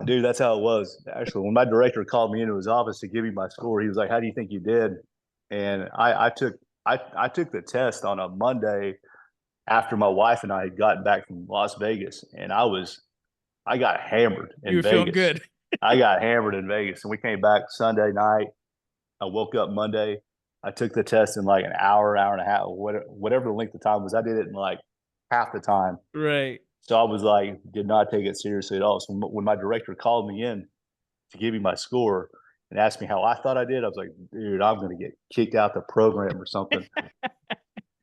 Dude, that's how it was. Actually, when my director called me into his office to give me my score, he was like, "How do you think you did?" And I took the test on a Monday after my wife and I had gotten back from Las Vegas, and I got hammered You in were feeling Vegas. good. I got hammered in Vegas, and we came back Sunday night. I woke up Monday. I took the test in like an hour, hour and a half, whatever the length of time was. I did it in like half the time. Right. So I was like, did not take it seriously at all. So when my director called me in to give me my score and asked me how I thought I did, I was like, dude, I'm going to get kicked out the program or something.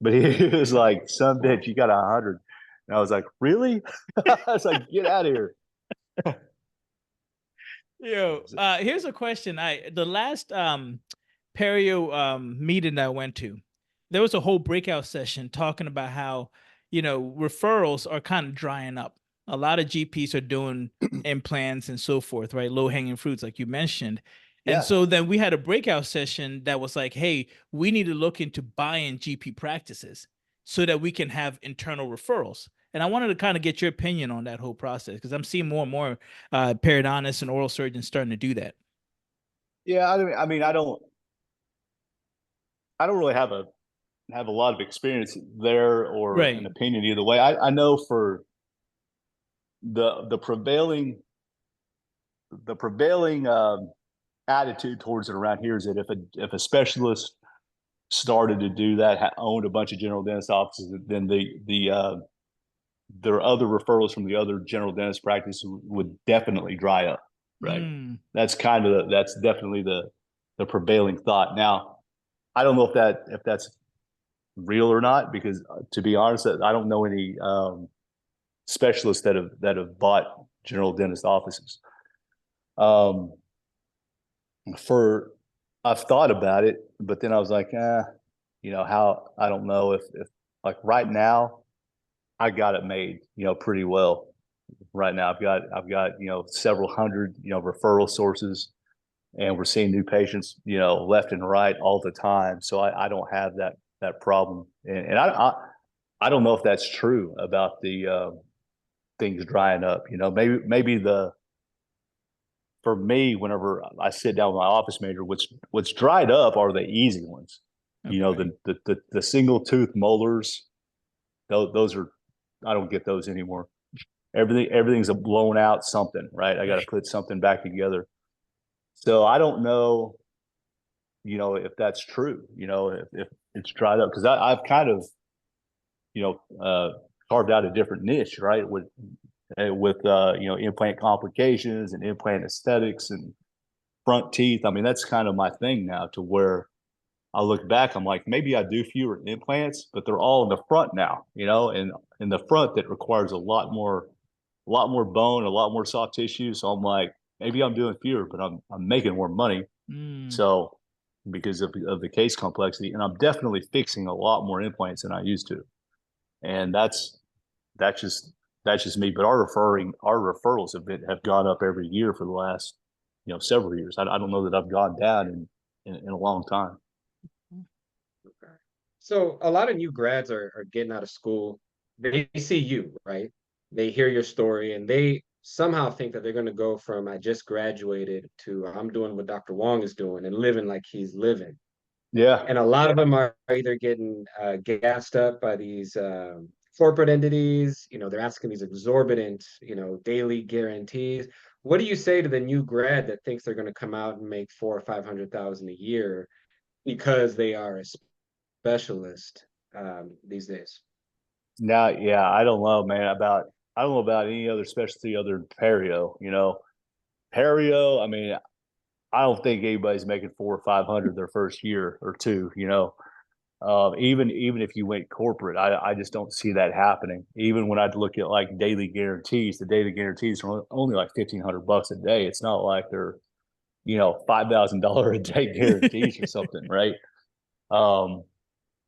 But he was like, son bitch, you got 100. And I was like, really? I was like, get out of here. Yo, here's a question. The last perio meeting that I went to, there was a whole breakout session talking about how, referrals are kind of drying up. A lot of GPs are doing implants and so forth, right? Low hanging fruits, like you mentioned. And Yeah. so then we had a breakout session that was like, hey, we need to look into buying GP practices so that we can have internal referrals. And I wanted to kind of get your opinion on that whole process because I'm seeing more and more periodontists and oral surgeons starting to do that. Yeah. I mean, I don't really have a lot of experience there or an Right. opinion either way. I know for the prevailing attitude towards it around here is that if a specialist started to do that, owned a bunch of general dentist offices, then their other referrals from the other general dentist practice would definitely dry up. Right. Mm, That's definitely the prevailing thought. Now, I don't know if that's real or not, because to be honest, I don't know any specialists that have bought general dentist offices. Um, for I've thought about it, but then I was like, how I don't know if like right now I got it made, pretty well. Right now I've got several hundred referral sources, and we're seeing new patients left and right all the time. So I don't have that problem, and I don't know if that's true about the things drying up. Maybe for me, whenever I sit down with my office manager, what's dried up are the easy ones. okay. The single tooth molars. Those are, I don't get those anymore. Everything's a blown out something, right? I got to Right. put something back together. So I don't know, if that's true. If it's dried up, because I've kind of, you know, carved out a different niche, right? With implant complications and implant aesthetics and front teeth. I mean, that's kind of my thing now, to where I look back, I'm like, maybe I do fewer implants, but they're all in the front now, and in the front that requires a lot more bone, a lot more soft tissue. So I'm like, maybe I'm doing fewer, but I'm making more money. Mm, So because of the case complexity, and I'm definitely fixing a lot more implants than I used to. And that's just that's just me. But our referrals have gone up every year for the last several years. I don't know that I've gone down in a long time. Okay. So a lot of new grads are getting out of school. They see you, right? They hear your story and they somehow think that they're going to go from I just graduated to I'm doing what Dr. Wong is doing and living like he's living. Yeah. And a lot of them are either getting gassed up by these corporate entities. They're asking these exorbitant, daily guarantees. What do you say to the new grad that thinks they're going to come out and make 400,000 or 500,000 a year because they are a specialist these days? Now, yeah, I don't know about any other specialty other than perio. Perio. I mean, I don't think anybody's making 400 or 500 their first year or two. Even if you went corporate, I just don't see that happening. Even when I look at like daily guarantees, the daily guarantees are only like $1,500 a day. It's not like they're $5,000 a day guarantees or something, right? Um,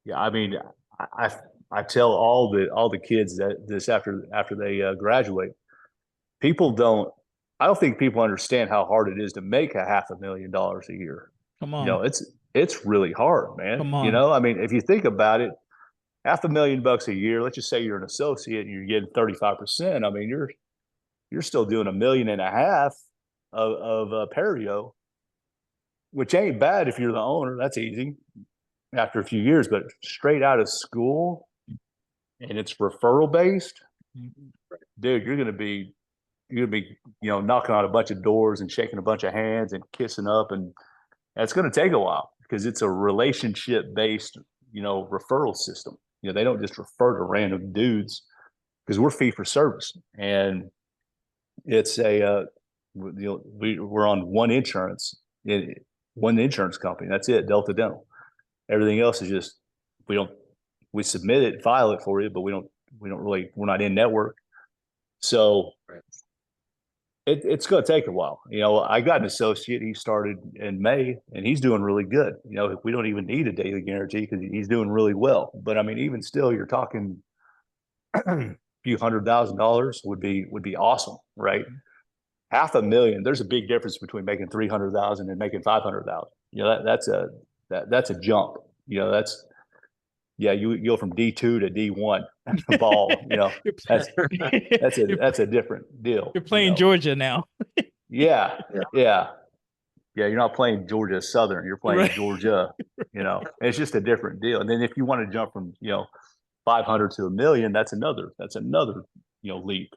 yeah, I mean, I I tell all the kids that this after they graduate, people don't. I don't think people understand how hard it is to make $500,000 a year. come on. It's really hard, man. Come on. I mean, if you think about it, $500,000 a year. Let's just say you're an associate and you're getting 35%. I mean, you're still doing $1.5 million of perio, which ain't bad if you're the owner. That's easy after a few years, but straight out of school and it's referral based, dude, you're gonna be knocking on a bunch of doors and shaking a bunch of hands and kissing up, and it's gonna take a while because it's a relationship based, referral system. They don't just refer to random dudes because we're fee for service, and it's we're on one insurance company. That's it, Delta Dental. Everything else is just we submit it, file it for you, but we're not in network. So it's going to take a while. I got an associate. He started in May, and he's doing really good. We don't even need a daily guarantee because he's doing really well. But I mean, even still, you're talking a few $100,000 would be awesome, right? $500,000. There's a big difference between making 300,000 and making 500,000. That's a jump. You go from D2 to D1 ball. That's a different deal. You're playing Georgia now. Yeah. You're not playing Georgia Southern. You're playing Georgia. It's just a different deal. And then if you want to jump from 500 to $1 million, that's another leap.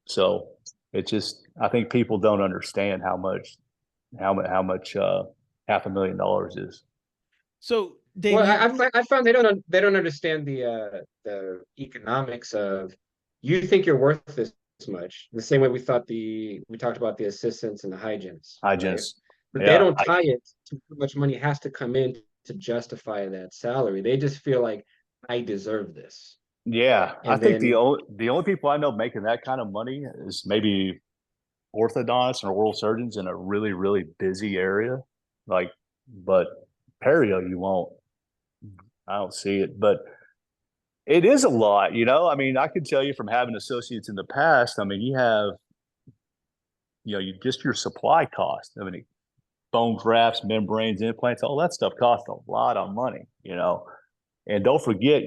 So it's just, I think people don't understand how much $500,000 is. So Dave, well, I found they don't understand the economics of, you think you're worth this much, the same way we talked about the assistants and the hygienists. Right? But they don't tie it to how much money has to come in to justify that salary. They just feel like, I deserve this. Yeah, and I think the only people I know making that kind of money is maybe orthodontists or oral surgeons in a really, really busy area. But perio, you won't. I don't see it, but it is a lot. I mean, I can tell you from having associates in the past. I mean, you have, just your supply cost. I mean, bone grafts, membranes, implants, all that stuff costs a lot of money. And don't forget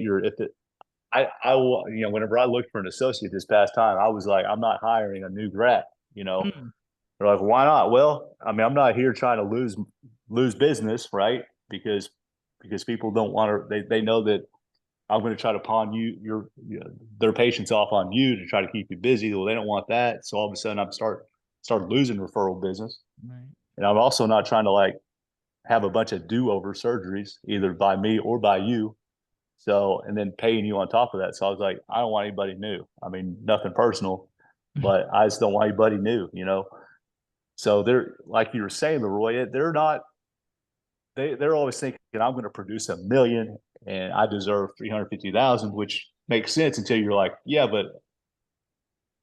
whenever I looked for an associate this past time, I was like, I'm not hiring a new grad. They're like, why not? Well, I mean, I'm not here trying to lose business, right? Because people don't want to. They know that I'm going to try to pawn their patients off on you to try to keep you busy. Well, they don't want that. So all of a sudden, I'm start losing referral business. Right. And I'm also not trying to have a bunch of do-over surgeries either by me or by you. So, and then paying you on top of that. So I was like, I don't want anybody new. I mean, nothing personal, but I just don't want anybody new, So they're, like you were saying, Leroy, they're always thinking I'm going to produce $1 million and I deserve 350,000, which makes sense until you're like, yeah, but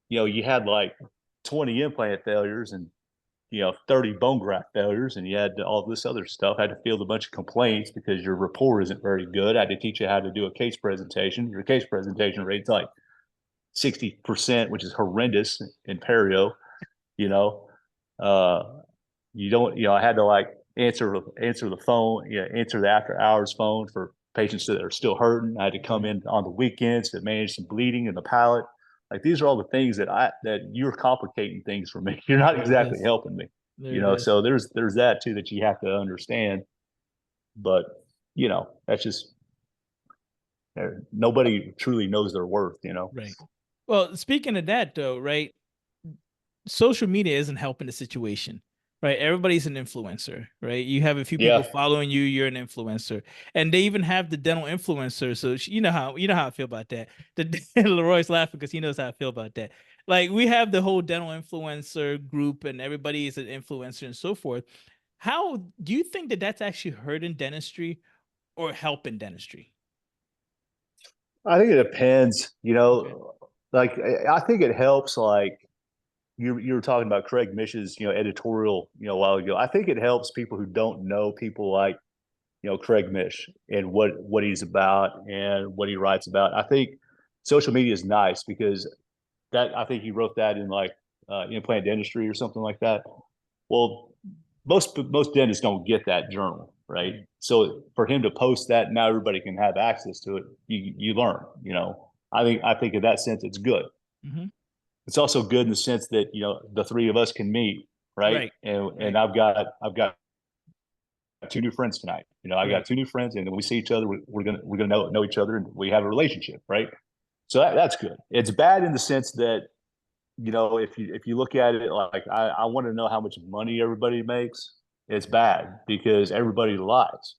you had 20 implant failures and 30 bone graft failures, and you had all this other stuff. I had to field a bunch of complaints because your rapport isn't very good. I had to teach you how to do a case presentation. Your case presentation rate's 60%, which is horrendous in perio. You don't. I had to answer the phone. Answer the after hours phone for patients that are still hurting. I had to come in on the weekends to manage some bleeding in the palate. These are all the things that you're complicating things for me. You're not exactly helping me, so there's that too, that you have to understand. But, that's just, nobody truly knows their worth, Right. Well, speaking of that though, right. Social media isn't helping the situation. Right. Everybody's an influencer, right? You have a few people following you, you're an influencer. And they even have the dental influencer. So you know how I feel about that. Leroy's laughing because he knows how I feel about that. We have the whole dental influencer group and everybody is an influencer and so forth. How do you think that that's actually hurting dentistry or helping dentistry? I think it depends, I think it helps, you were talking about Craig Mish's, editorial, a while ago. I think it helps people who don't know people like, Craig Mish and what he's about and what he writes about. I think social media is nice because I think he wrote that in implant dentistry or something like that. Well, most dentists don't get that journal, right? So for him to post that, now everybody can have access to it. You learn, I think in that sense, it's good. Mm-hmm. It's also good in the sense that, the three of us can meet, right? Right. And I've got two new friends tonight. I got two new friends, and we see each other. We're gonna know each other, and we have a relationship, right? So that's good. It's bad in the sense that, if you look at it like I want to know how much money everybody makes. It's bad because everybody lies.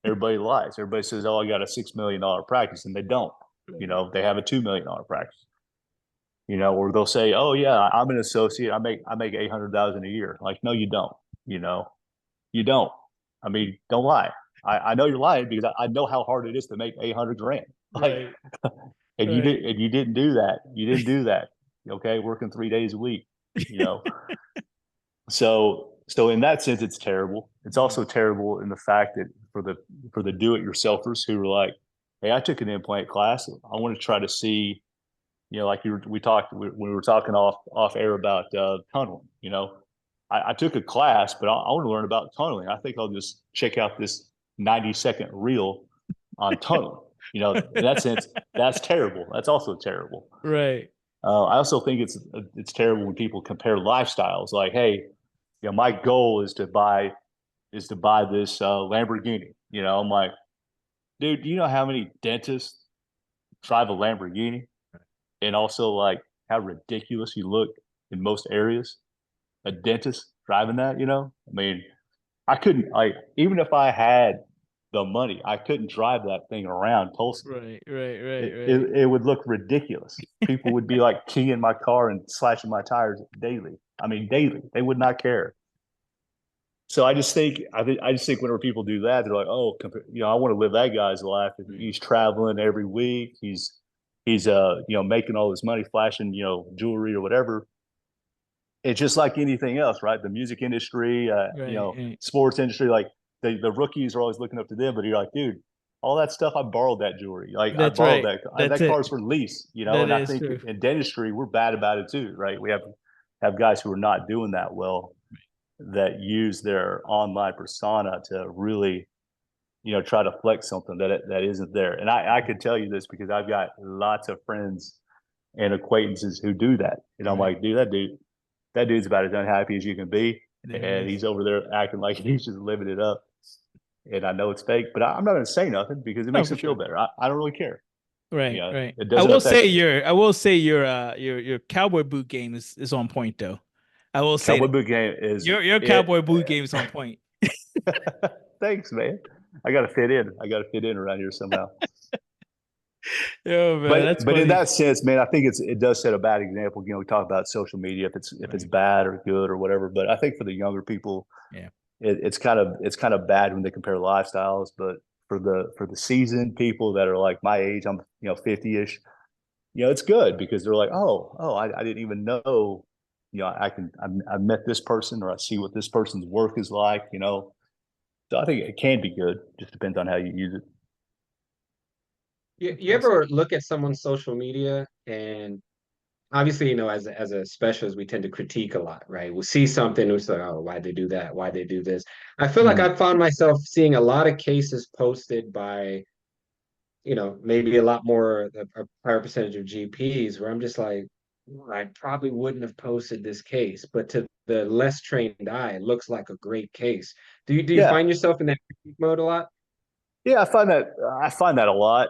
Everybody lies. Everybody says, "Oh, I got a $6 million practice," and they don't. They have a $2 million practice. Or they'll say, "Oh yeah, I'm an associate. I make 800,000 a year." Like, no, you don't. You don't. I mean, don't lie. I know you're lying because I know how hard it is to make 800 grand. Like, Right. and Right. you didn't do that. You didn't do that. Okay, working 3 days a week. So in that sense, it's terrible. It's also terrible in the fact that for the do-it-yourselfers who are like, "Hey, I took an implant class. I want to try to see." Like we were talking off air about tunneling. I took a class, but I want to learn about tunneling. I think I'll just check out this 90-second reel on tunneling. In that sense, that's terrible. That's also terrible. Right. I also think it's terrible when people compare lifestyles. Like, hey, my goal is to buy this Lamborghini. I'm like, dude, do you know how many dentists drive a Lamborghini? And also like how ridiculous you look in most areas. A dentist driving that, I mean, I couldn't like even if I had the money, I couldn't drive that thing around Tulsa. Right. It would look ridiculous. People would be like keying my car and slashing my tires daily. I mean, daily. They would not care. So I just think whenever people do that, they're like, oh, I want to live that guy's life. He's traveling every week. He's making all this money, flashing jewelry or whatever. It's just like anything else, right? The music industry, Right. sports industry, like the rookies are always looking up to them. But you're like, dude, all that stuff, I borrowed that jewelry. Like I That's borrowed right. that. That's That it. car's for lease, That And I is think true. in dentistry, we're bad about it too, right? We have guys who are not doing that well, that use their online persona to really, try to flex something that isn't there. And I could tell you this because I've got lots of friends and acquaintances who do that. And I'm Right. like, dude, that dude's about as unhappy as you can be. There it And is. he's over there acting like he's just living it up. And I know it's fake, but I'm not going to say nothing because it No, makes for him feel sure. better. I don't really care. Right. Right. It I doesn't will affect say me. your cowboy boot game is on point though. I will say Cowboy that boot game is your it. cowboy boot game is on point. Thanks, man. I got to fit in. I got to fit in around here somehow. Yo, man, that's But in funny. that sense, man, I think it does set a bad example. We talk about social media if it's Right. bad or good or whatever. But I think for the younger people, Yeah. it's kind of bad when they compare lifestyles. But for the seasoned people that are like my age, I'm 50-ish. It's good because they're like, oh, I didn't even know. I met this person or I see what this person's work is like. So I think it can be good. Just depends on how you use it. You Awesome. ever look at someone's social media and obviously, as a specialist, we tend to critique a lot, right? We'll see something, we're like, oh, why they do that? Why they do this? I feel like Mhm. I found myself seeing a lot of cases posted by, maybe a lot more, a higher percentage of GPs where I'm just like, I probably wouldn't have posted this case, but to the less trained eye, it looks like a great case. Do you Yeah, find yourself in that critique mode a lot? yeah, I find that a lot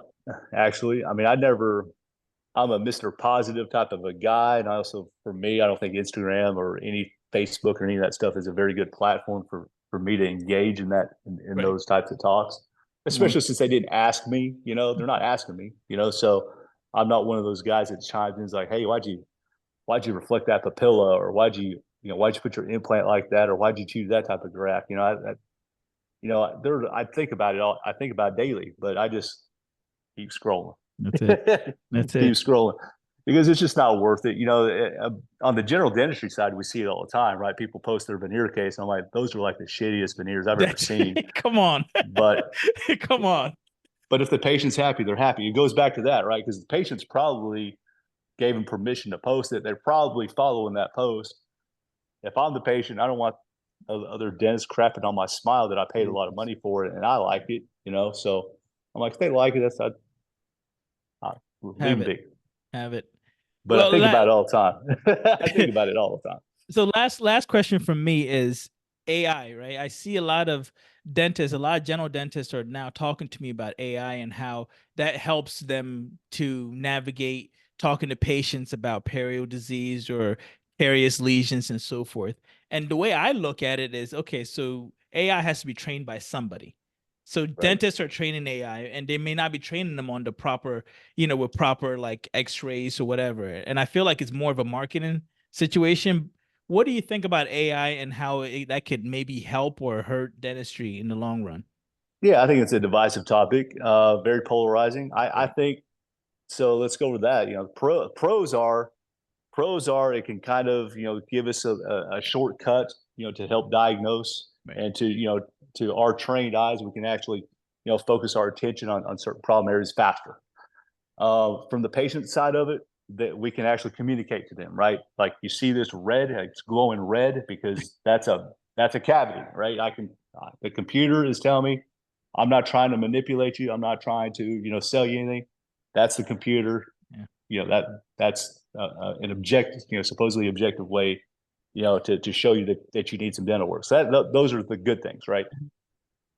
actually. I mean, I'm a Mr. Positive type of a guy, and also for me, I don't think Instagram or any Facebook or any of that stuff is a very good platform for me to engage in in Right. those types of talks, Mhm. especially since they didn't ask me. They're not asking me. So I'm not one of those guys that chimes in and is like, "Hey, why'd you reflect that papilla, or why'd you put your implant like that, or why'd you choose that type of graft?" I think about it all. I think about it daily, but I just keep scrolling. That's it. That's Keep it. scrolling because it's just not worth it. On the general dentistry side, we see it all the time, right? People post their veneer case. And I'm like, those are like the shittiest veneers I've ever That's seen. come on. But Come on. but if the patient's happy, they're happy. It goes back to that, right? Because the patient's probably gave them permission to post it. They're probably following that post. If I'm the patient, I don't want other dentists crapping on my smile that I paid a lot of money for it, and I like it, you know. So I'm like, if they like it, I leave Have them it. be. Have it. But I Well, think about it all the time. I think about it all the time. so last question from me is AI, right? I see a lot of dentists, a lot of general dentists are now talking to me about AI and how that helps them to navigate talking to patients about perio disease or carious lesions and so forth. And the way I look at it is, okay, so AI has to be trained by somebody. So Right. dentists are training AI and they may not be training them on the proper, with proper like x-rays or whatever. And I feel like it's more of a marketing situation. What do you think about AI and how that could maybe help or hurt dentistry in the long run? Yeah, I think it's a divisive topic, very polarizing. I Right. think so. Let's go with that. You know, pros are it can kind of give us a shortcut to help diagnose Right. and to our trained eyes we can actually focus our attention on certain problem areas faster. From the patient side of it, that we can actually communicate to them, right? Like you see this red, it's glowing red because that's a cavity, right? The computer is telling me I'm not trying to manipulate you. I'm not trying to sell you anything. That's the computer. Yeah. That's an objective, supposedly objective way, to show you that you need some dental work. So those are the good things, right?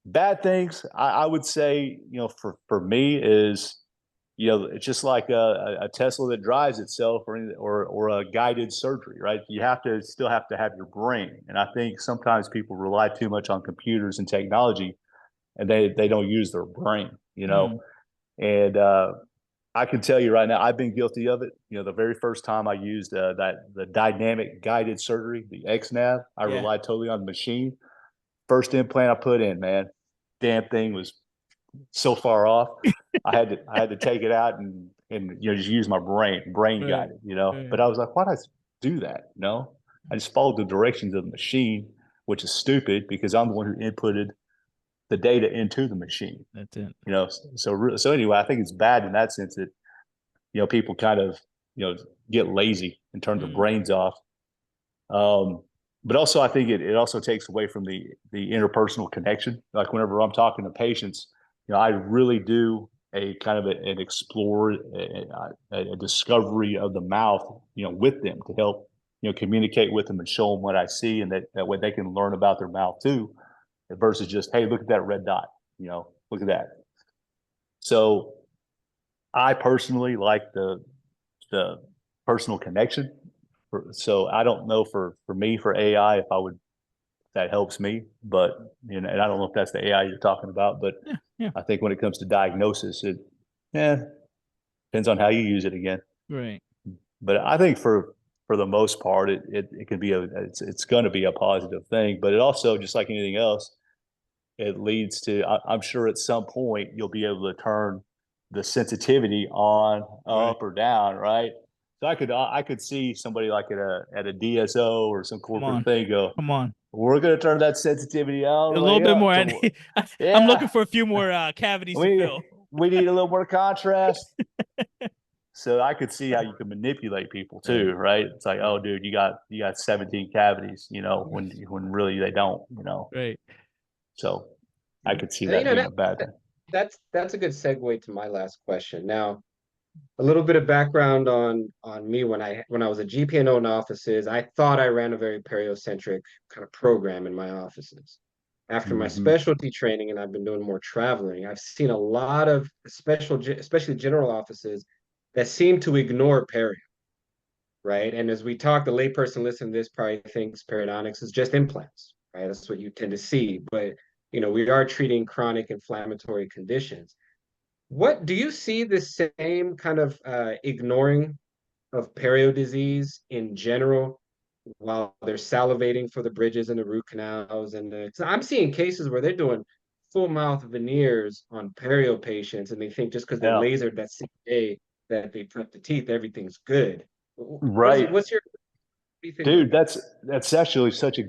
Bad things, I would say, for me is it's just like a Tesla that drives itself, or a guided surgery, right? You still have to have your brain, and I think sometimes people rely too much on computers and technology, and they don't use their brain, Mm, And I can tell you right now, I've been guilty of it. The very first time I used the dynamic guided surgery, the XNav, I yeah. relied totally on the machine. First implant I put in, man, damn thing was so far off. I had to take it out and just use my brain Right. guided, Right. But I was like, why did I do that? I just followed the directions of the machine, which is stupid because I'm the one who inputted the data into the machine. That's it. So anyway, I think it's bad in that sense that people kind of get lazy and turn their Mm, brains off. Um, but also, I think it also takes away from the interpersonal connection. Like whenever I'm talking to patients, I really do a kind of an explore, a discovery of the mouth, with them to help, communicate with them and show them what I see, and that way they can learn about their mouth too, versus just, hey, look at that red dot, look at that. So I personally like the personal connection. So I don't know for me for AI if I would that helps me, but and I don't know if that's the AI you're talking about, but yeah. Yeah. I think when it comes to diagnosis, it depends on how you use it again. Right. But I think for the most part, it can be it's going to be a positive thing, but it also, just like anything else, it leads to, I'm sure at some point you'll be able to turn the sensitivity on, Right. up or down, right? So I could see somebody like at a DSO or some Come corporate on. thing go, Come on. we're going to turn that sensitivity all A the little way bit up more. to, I'm looking yeah, for a few more cavities to we fill. we need a little more contrast. So I could see how you can manipulate people too, Right. right? It's like, Right. oh, dude, you got 17 cavities, when. Really they don't. Right. So I could see And that being a bad thing. that's a good segue to my last question. Now, a little bit of background on me when I was a GPNO in offices, I thought I ran a very periocentric kind of program in my offices. After my Mm-hmm. specialty training and I've been doing more traveling, I've seen a lot of especially general offices that seem to ignore perio, right? And as we talk, the layperson listening to this probably thinks periodontics is just implants, right? That's what you tend to see. But we are treating chronic inflammatory conditions. What do you see the same kind of ignoring of perio disease in general while they're salivating for the bridges and the root canals? And I'm seeing cases where they're doing full mouth veneers on perio patients, and they think just because they Yeah. lasered that same day that they prep the teeth, everything's good. Right. What do you think about Dude, that? that's actually such a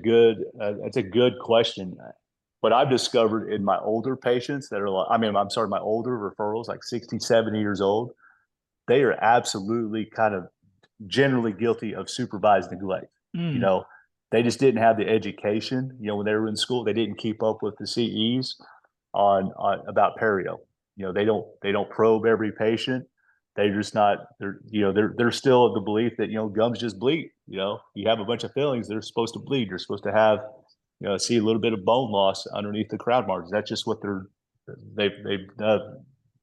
that's a good question. What I've discovered in my older patients that are like, I mean, I'm sorry, my older referrals, like 60, 70 years old, they are absolutely kind of generally guilty of supervised neglect. You Mm, know, they just didn't have the education. When they were in school, they didn't keep up with the CEs on about perio. They don't probe every patient. They're just not. They're still of the belief that gums just bleed. You have a bunch of fillings, they're supposed to bleed. You're supposed to have see a little bit of bone loss underneath the crown margins. That's just what they've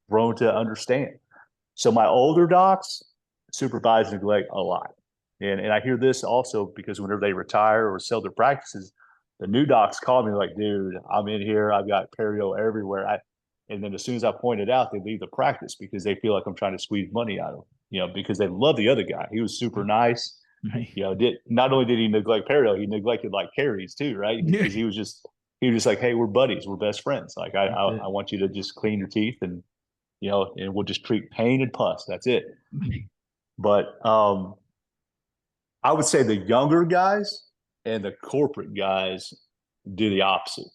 grown to understand. So my older docs supervise neglect a lot. And I hear this also because whenever they retire or sell their practices, the new docs call me like, dude, I'm in here. I've got perio everywhere. And then as soon as I point it out, they leave the practice because they feel like I'm trying to squeeze money out of them, because they love the other guy. He was super nice. Right. Not only did he neglect perio, he neglected like caries too, right? Because he was just like, hey, we're buddies, we're best friends. Like I want you to just clean your teeth and and we'll just treat pain and pus. That's it. But I would say the younger guys and the corporate guys do the opposite.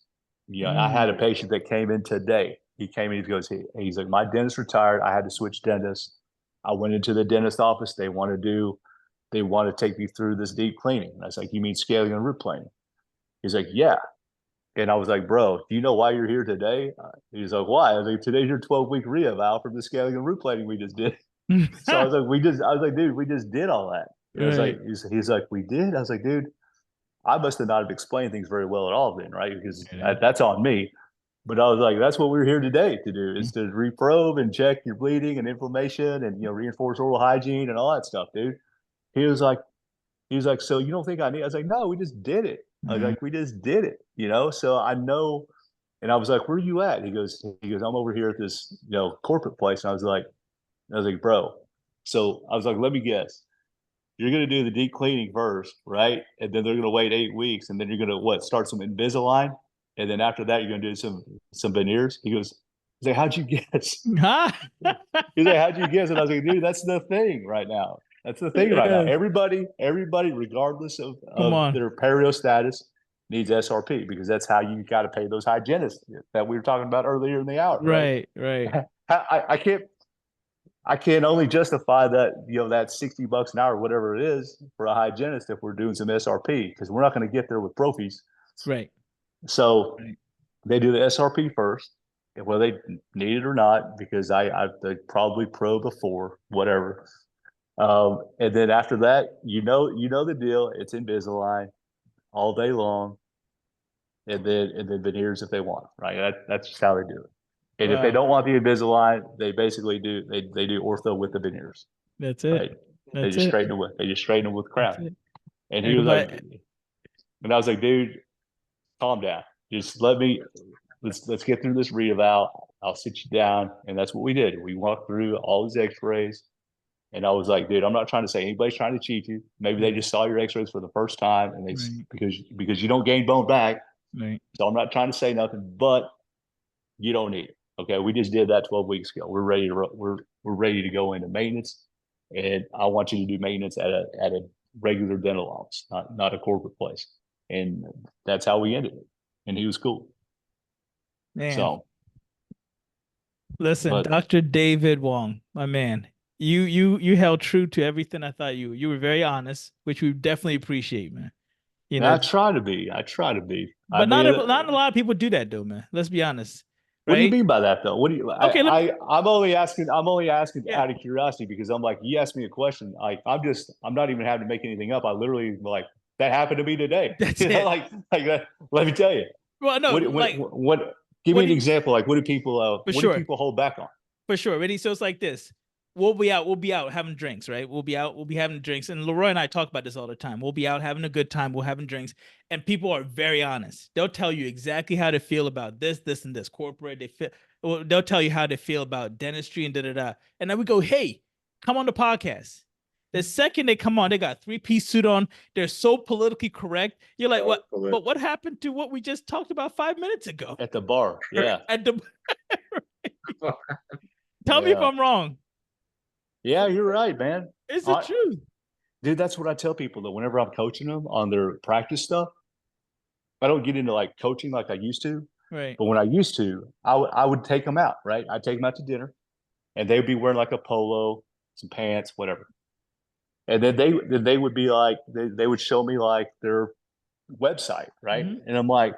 I had a patient that came in today. He came in, he goes, he's like, my dentist retired. I had to switch dentists. I went into the dentist office. They want to take me through this deep cleaning. I was like, you mean scaling and root planing? He's like, yeah. And I was like, bro, do you know why you're here today? He's like, why? I was like, today's your 12-week reeval from the scaling and root planing we just did. So I was like, dude, we just did all that. Right. I was like, he's like, we did? I was like, dude, I must have not have explained things very well at all then, right? Because that's on me. But I was like, that's what we're here today to do, is to reprobe and check your bleeding and inflammation and, reinforce oral hygiene and all that stuff, dude. He was like, so you don't think I need? I was like, no, we just did it. I was like, we just did it, So I know. And I was like, where are you at? He goes, I'm over here at this, corporate place. And I was like, bro. So I was like, let me guess. You're going to do the deep cleaning first, right? And then they're going to wait 8 weeks. And then you're going to start some Invisalign. And then after that, you're going to do some veneers. He's like, how'd you guess? He's like, how'd you guess? And I was like, dude, that's the thing right now. That's the thing right now. Everybody, regardless of their perio status, needs SRP because that's how you got to pay those hygienists that we were talking about earlier in the hour. Right. I can't only justify that, that $60 an hour, whatever it is, for a hygienist if we're doing some SRP, because we're not going to get there with prophies. Right. So they do the SRP first, whether they need it or not, because they probably probe before, whatever. And then after that, the deal. It's Invisalign all day long, and then veneers if they want. Right, that's just how they do it. And if they don't want the Invisalign, they basically do they do ortho with the veneers. That's it. Right? They just straighten them with crown. And he was like, and I was like, dude, calm down. Just let's get through this reeval. I'll sit you down. And that's what we did. We walked through all his x-rays. And I was like, dude, I'm not trying to say anybody's trying to cheat you. Maybe they just saw your x-rays for the first time and because you don't gain bone back. Right. So I'm not trying to say nothing, but you don't need it. Okay. We just did that 12 weeks ago. We're ready to go into maintenance. And I want you to do maintenance at a regular dental office, not a corporate place. And that's how we ended it. And he was cool. Man. So listen, Dr. David Wong, my man, you held true to everything I thought you were very honest, which we definitely appreciate, man. I try to be. But not a lot of people do that though, man. Let's be honest. What do you mean by that though? What do you I'm only asking out of curiosity, because I'm like, you asked me a question. Like I'm not even having to make anything up. I literally like that happened to me today. That's it. Like that, let me tell you. Well, no, give me an example. Like what do people do people hold back on? For sure. Ready? So it's like this. We'll be out having drinks, right? We'll be having drinks. And Leroy and I talk about this all the time. We'll be out having a good time. We're having drinks. And people are very honest. They'll tell you exactly how they feel about this, and this. Corporate, they'll tell you how they feel about dentistry and da-da-da. And then we go, hey, come on the podcast. The second they come on, they got 3-piece suit on. They're so politically correct. You're like, what? But what happened to what we just talked about 5 minutes ago? At the bar, yeah. Tell me if I'm wrong. Yeah, you're right, man. It's the truth. Dude, that's what I tell people that whenever I'm coaching them on their practice stuff, I don't get into like coaching like I used to. Right. But when I used to, I would take them out, right? I'd take them out to dinner and they would be wearing like a polo, some pants, whatever. And then they would be like, they would show me like their website, right? Mhm. And I'm like,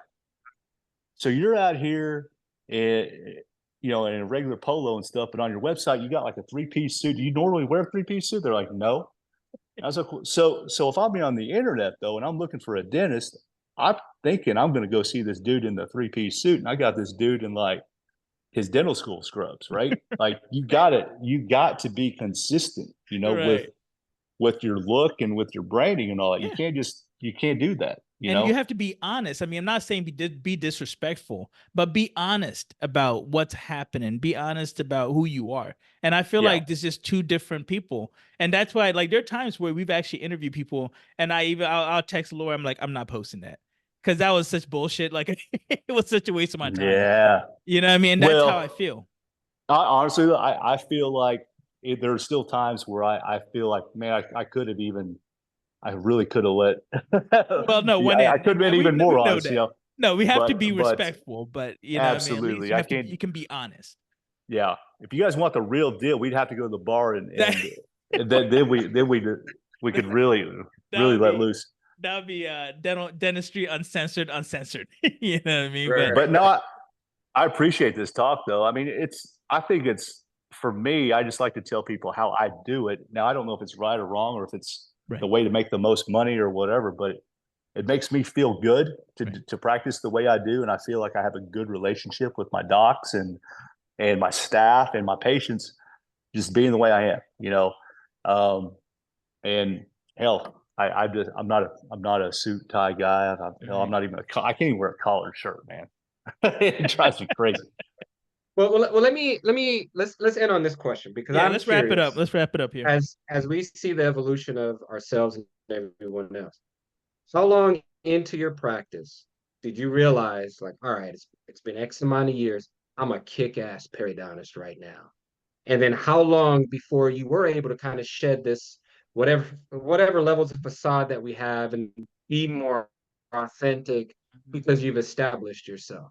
so you're out here, you know, in a regular polo and stuff, but on your website you got like a 3-piece suit. Do you normally wear a 3-piece suit? They're like, no. I was like, so if I'm on the internet though, and I'm looking for a dentist, I'm thinking I'm going to go see this dude in the 3-piece suit, and I got this dude in like his dental school scrubs, right? Like you got to be consistent, you know, Right. with your look and with your branding and all that. Yeah. You can't do that, you And you know? have to be honest. I mean, I'm not saying be disrespectful, but be honest about what's happening. Be honest about who you are. And I feel Yeah. like there's just two different people. And that's why, like, there are times where we've actually interviewed people, and I'll text Laura. I'm like, I'm not posting that because that was such bullshit. Like, it was such a waste of my time. Yeah. You know what I mean? That's how I Well, feel. honestly, I feel like there are still times where I feel like, man, I could have even, I really could have let, Well, no, yeah, when I it could have been even we more know honest, you that. know, No, we have to be but respectful, but you know what I mean? At least absolutely. I can't, you can be honest. yeah. If you guys want the real deal, we'd have to go to the bar That and then we could that really would let be loose. that would be dentistry uncensored. You know what I mean? Right. But But no, I appreciate this talk though. I mean, I think it's for me, I just like to tell people how I do it. Now, I don't know if it's right or wrong or if it's the right, way to make the most money or whatever, but it makes me feel good right. to practice the way I do. And I feel like I have a good relationship with my docs and my staff and my patients just being the way I am, you know. Um, and hell, I'm not a suit tie guy. Hell, I'm Right. not even I can't even wear a collared shirt, man. It drives me crazy. Well, let's end on this question because Yeah, I'm let's wrap it up. curious Let's wrap it up here. as we see the evolution of ourselves and everyone else. How long into your practice did you realize, like, all right, it's been X amount of years, I'm a kick-ass periodontist right now? And then how long before you were able to kind of shed this whatever levels of facade that we have and be more authentic because you've established yourself?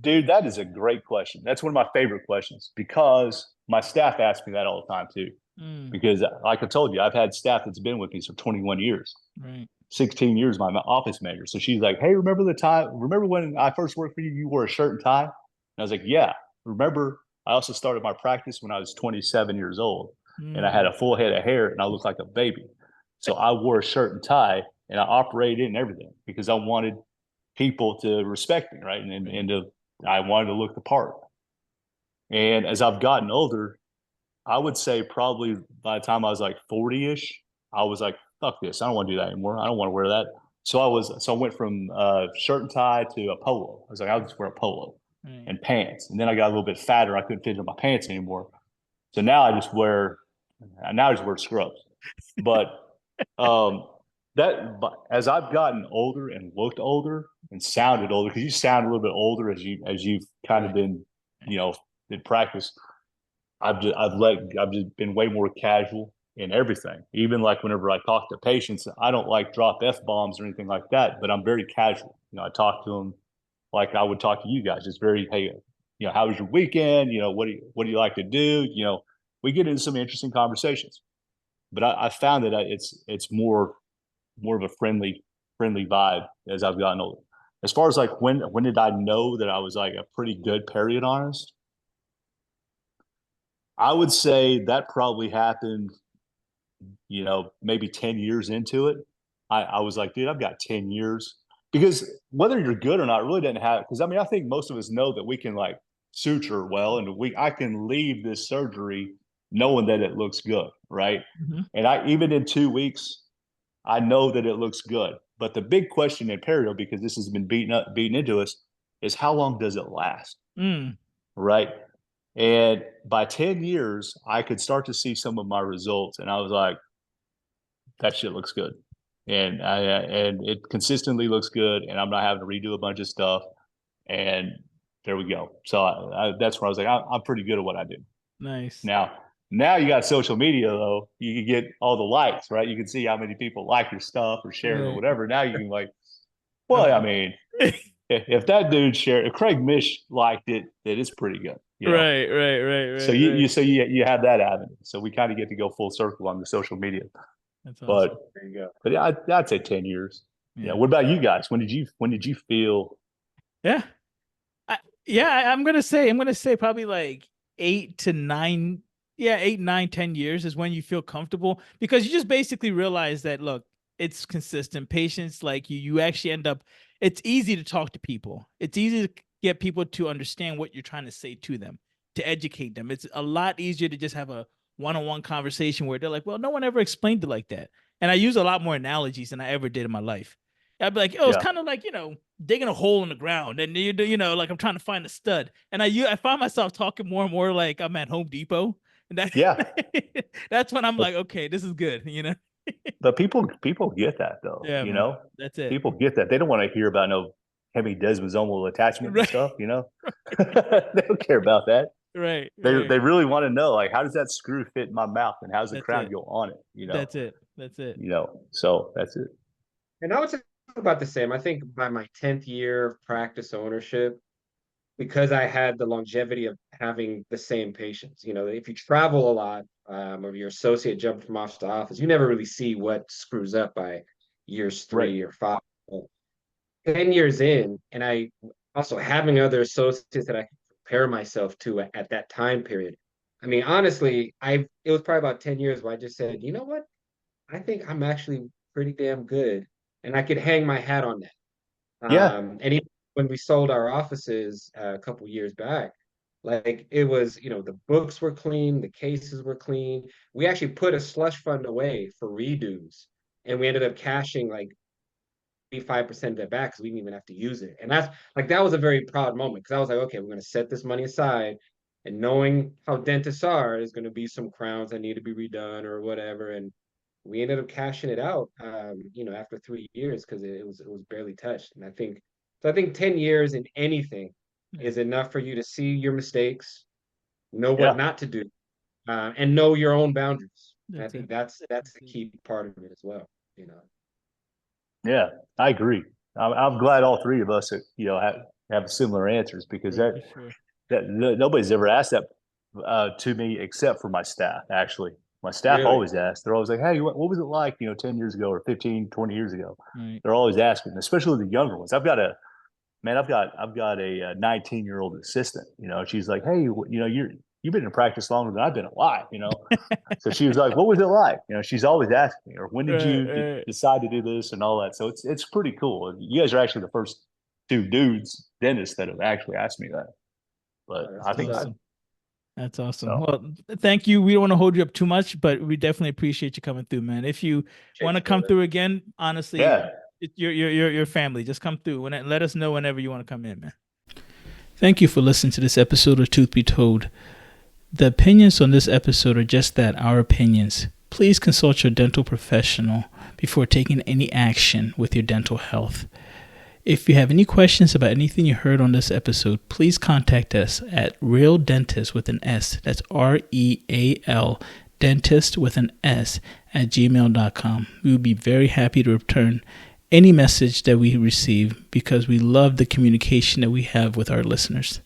Dude, that is a great question. That's one of my favorite questions because my staff asks me that all the time too. Mm, Because, like I told you, I've had staff that's been with me for 21 years, right. 16 years, my office manager. So she's like, hey, remember when I first worked for you, you wore a shirt and tie? And I was like, yeah. Remember, I also started my practice when I was 27 years old and I had Mm, a full head of hair and I looked like a baby. So I wore a shirt and tie and I operated and everything because I wanted people to respect me, right? right. I wanted to look the part. And as I've gotten older, I would say probably by the time I was like 40-ish, I was like, fuck this. I don't want to do that anymore. I don't want to wear that. So I went from shirt and tie to a polo. I was like, I'll just wear a polo Right. and pants. And then I got a little bit fatter. I couldn't fit in my pants anymore. So now I just wear scrubs. But um, but as I've gotten older and looked older and sounded older, because you sound a little bit older as you've kind of Right. been, you know, in practice. I've just been way more casual in everything. Even like whenever I talk to patients, I don't like drop f bombs or anything like that. But I'm very casual. You know, I talk to them like I would talk to you guys. It's very, hey, you know, how was your weekend? You know, what do you like to do? You know, we get into some interesting conversations. But I found that it's more of a friendly vibe as I've gotten older. As far as like when did I know that I was like a pretty good periodontist? I would say that probably happened, you know, maybe 10 years into it. I was like, dude, I've got 10 years. Because whether you're good or not really doesn't have, because I mean, I think most of us know that we can like suture well and I can leave this surgery knowing that it looks good, right? Mhm. And even in 2 weeks, I know that it looks good. But the big question in perio, because this has been beaten into us, is how long does it last? Mm, Right. And by 10 years, I could start to see some of my results. And I was like, that shit looks good. And it consistently looks good. And I'm not having to redo a bunch of stuff. And there we go. So that's where I was like, I'm pretty good at what I do. nice. Now you got social media though. You can get all the likes, right? You can see how many people like your stuff or share it or Right. whatever. Now you can like, well, I Okay. mean, if that dude shared, if Craig Mish liked it, then it's pretty good, you know. Right, right, right, So right, right. you have that avenue. So we kind of get to go full circle on the social media. That's But awesome. There you go. yeah, I'd say 10 years. Yeah. What about you guys? When did you feel? Yeah. I'm gonna say probably like 8 to 9, yeah, 8, 9, 10 years is when you feel comfortable because you just basically realize that look, it's consistent. Patience, like you actually end up. It's easy to talk to people. It's easy to get people to understand what you're trying to say to them, to educate them. It's a lot easier to just have a one-on-one conversation where they're like, "Well, no one ever explained it like that." And I use a lot more analogies than I ever did in my life. I'd be like, "Oh, it's Yeah. kind of like digging a hole in the ground, and like I'm trying to find a stud." And I find myself talking more and more like I'm at Home Depot, and Yeah. that's when I'm But, like, okay, this is good. but people get that though. Yeah, man, that's it. People get that. They don't want to hear about no heavy desmosomal attachment and Right, stuff. They don't care about that. right, They right. really want to know, like, how does that screw fit in my mouth and how's the That's crown it. go on it? That's it. That's it. So that's it. And I would say about the same. I think by my 10th year of practice ownership, because I had the longevity of having the same patients. If you travel a lot, or your associate jump from office to office, you never really see what screws up by years Right. 3 or 5. 10 years in, and I also having other associates that I could compare myself to at that time period. I mean, honestly, it was probably about 10 years where I just said, you know what? I think I'm actually pretty damn good, and I could hang my hat on that. Yeah. And even when we sold our offices a couple years back, like it was, the books were clean, the cases were clean. We actually put a slush fund away for redos, and we ended up cashing like 85% of it back because we didn't even have to use it. And that was a very proud moment because I was like, okay, we're going to set this money aside. And knowing how dentists are, there's going to be some crowns that need to be redone or whatever. And we ended up cashing it out, after 3 years because it was barely touched. And I think 10 years in anything Yeah, is enough for you to see your mistakes, know what Yeah. not to do, and know your own boundaries. And I that's it. think that's That's the it. key part of it as well. You know. Yeah. I agree. I'm glad all three of us, have similar answers because For sure. nobody's ever asked that to me except for my staff. Actually, my staff Really? always ask. They're always like, "Hey, what was it like? 10 years ago or 15, 20 years ago?" Right. They're always asking, especially the younger ones. I've got a 19-year-old assistant. She's like, "Hey, you've been in practice longer than I've been alive." So she was like, "What was it like?" She's always asking me, or when did Right. you Right. decide to do this and all that. So it's pretty cool. You guys are actually the first two dudes dentists that have actually asked me that. But Oh, that's I what's think up. Awesome. That's awesome. so. Well, thank you. We don't want to hold you up too much, but we definitely appreciate you coming through, man. If you want Appreciate to you, come brother. through again, honestly, Yeah, your family. Just come through let us know whenever you want to come in, man. Thank you for listening to this episode of Truth Be Told. The opinions on this episode are just that, our opinions. Please consult your dental professional before taking any action with your dental health. If you have any questions about anything you heard on this episode, please contact us at Real Dentist with an S. That's REAL Dentist with an S at gmail.com. We would be very happy to return any message that we receive because we love the communication that we have with our listeners.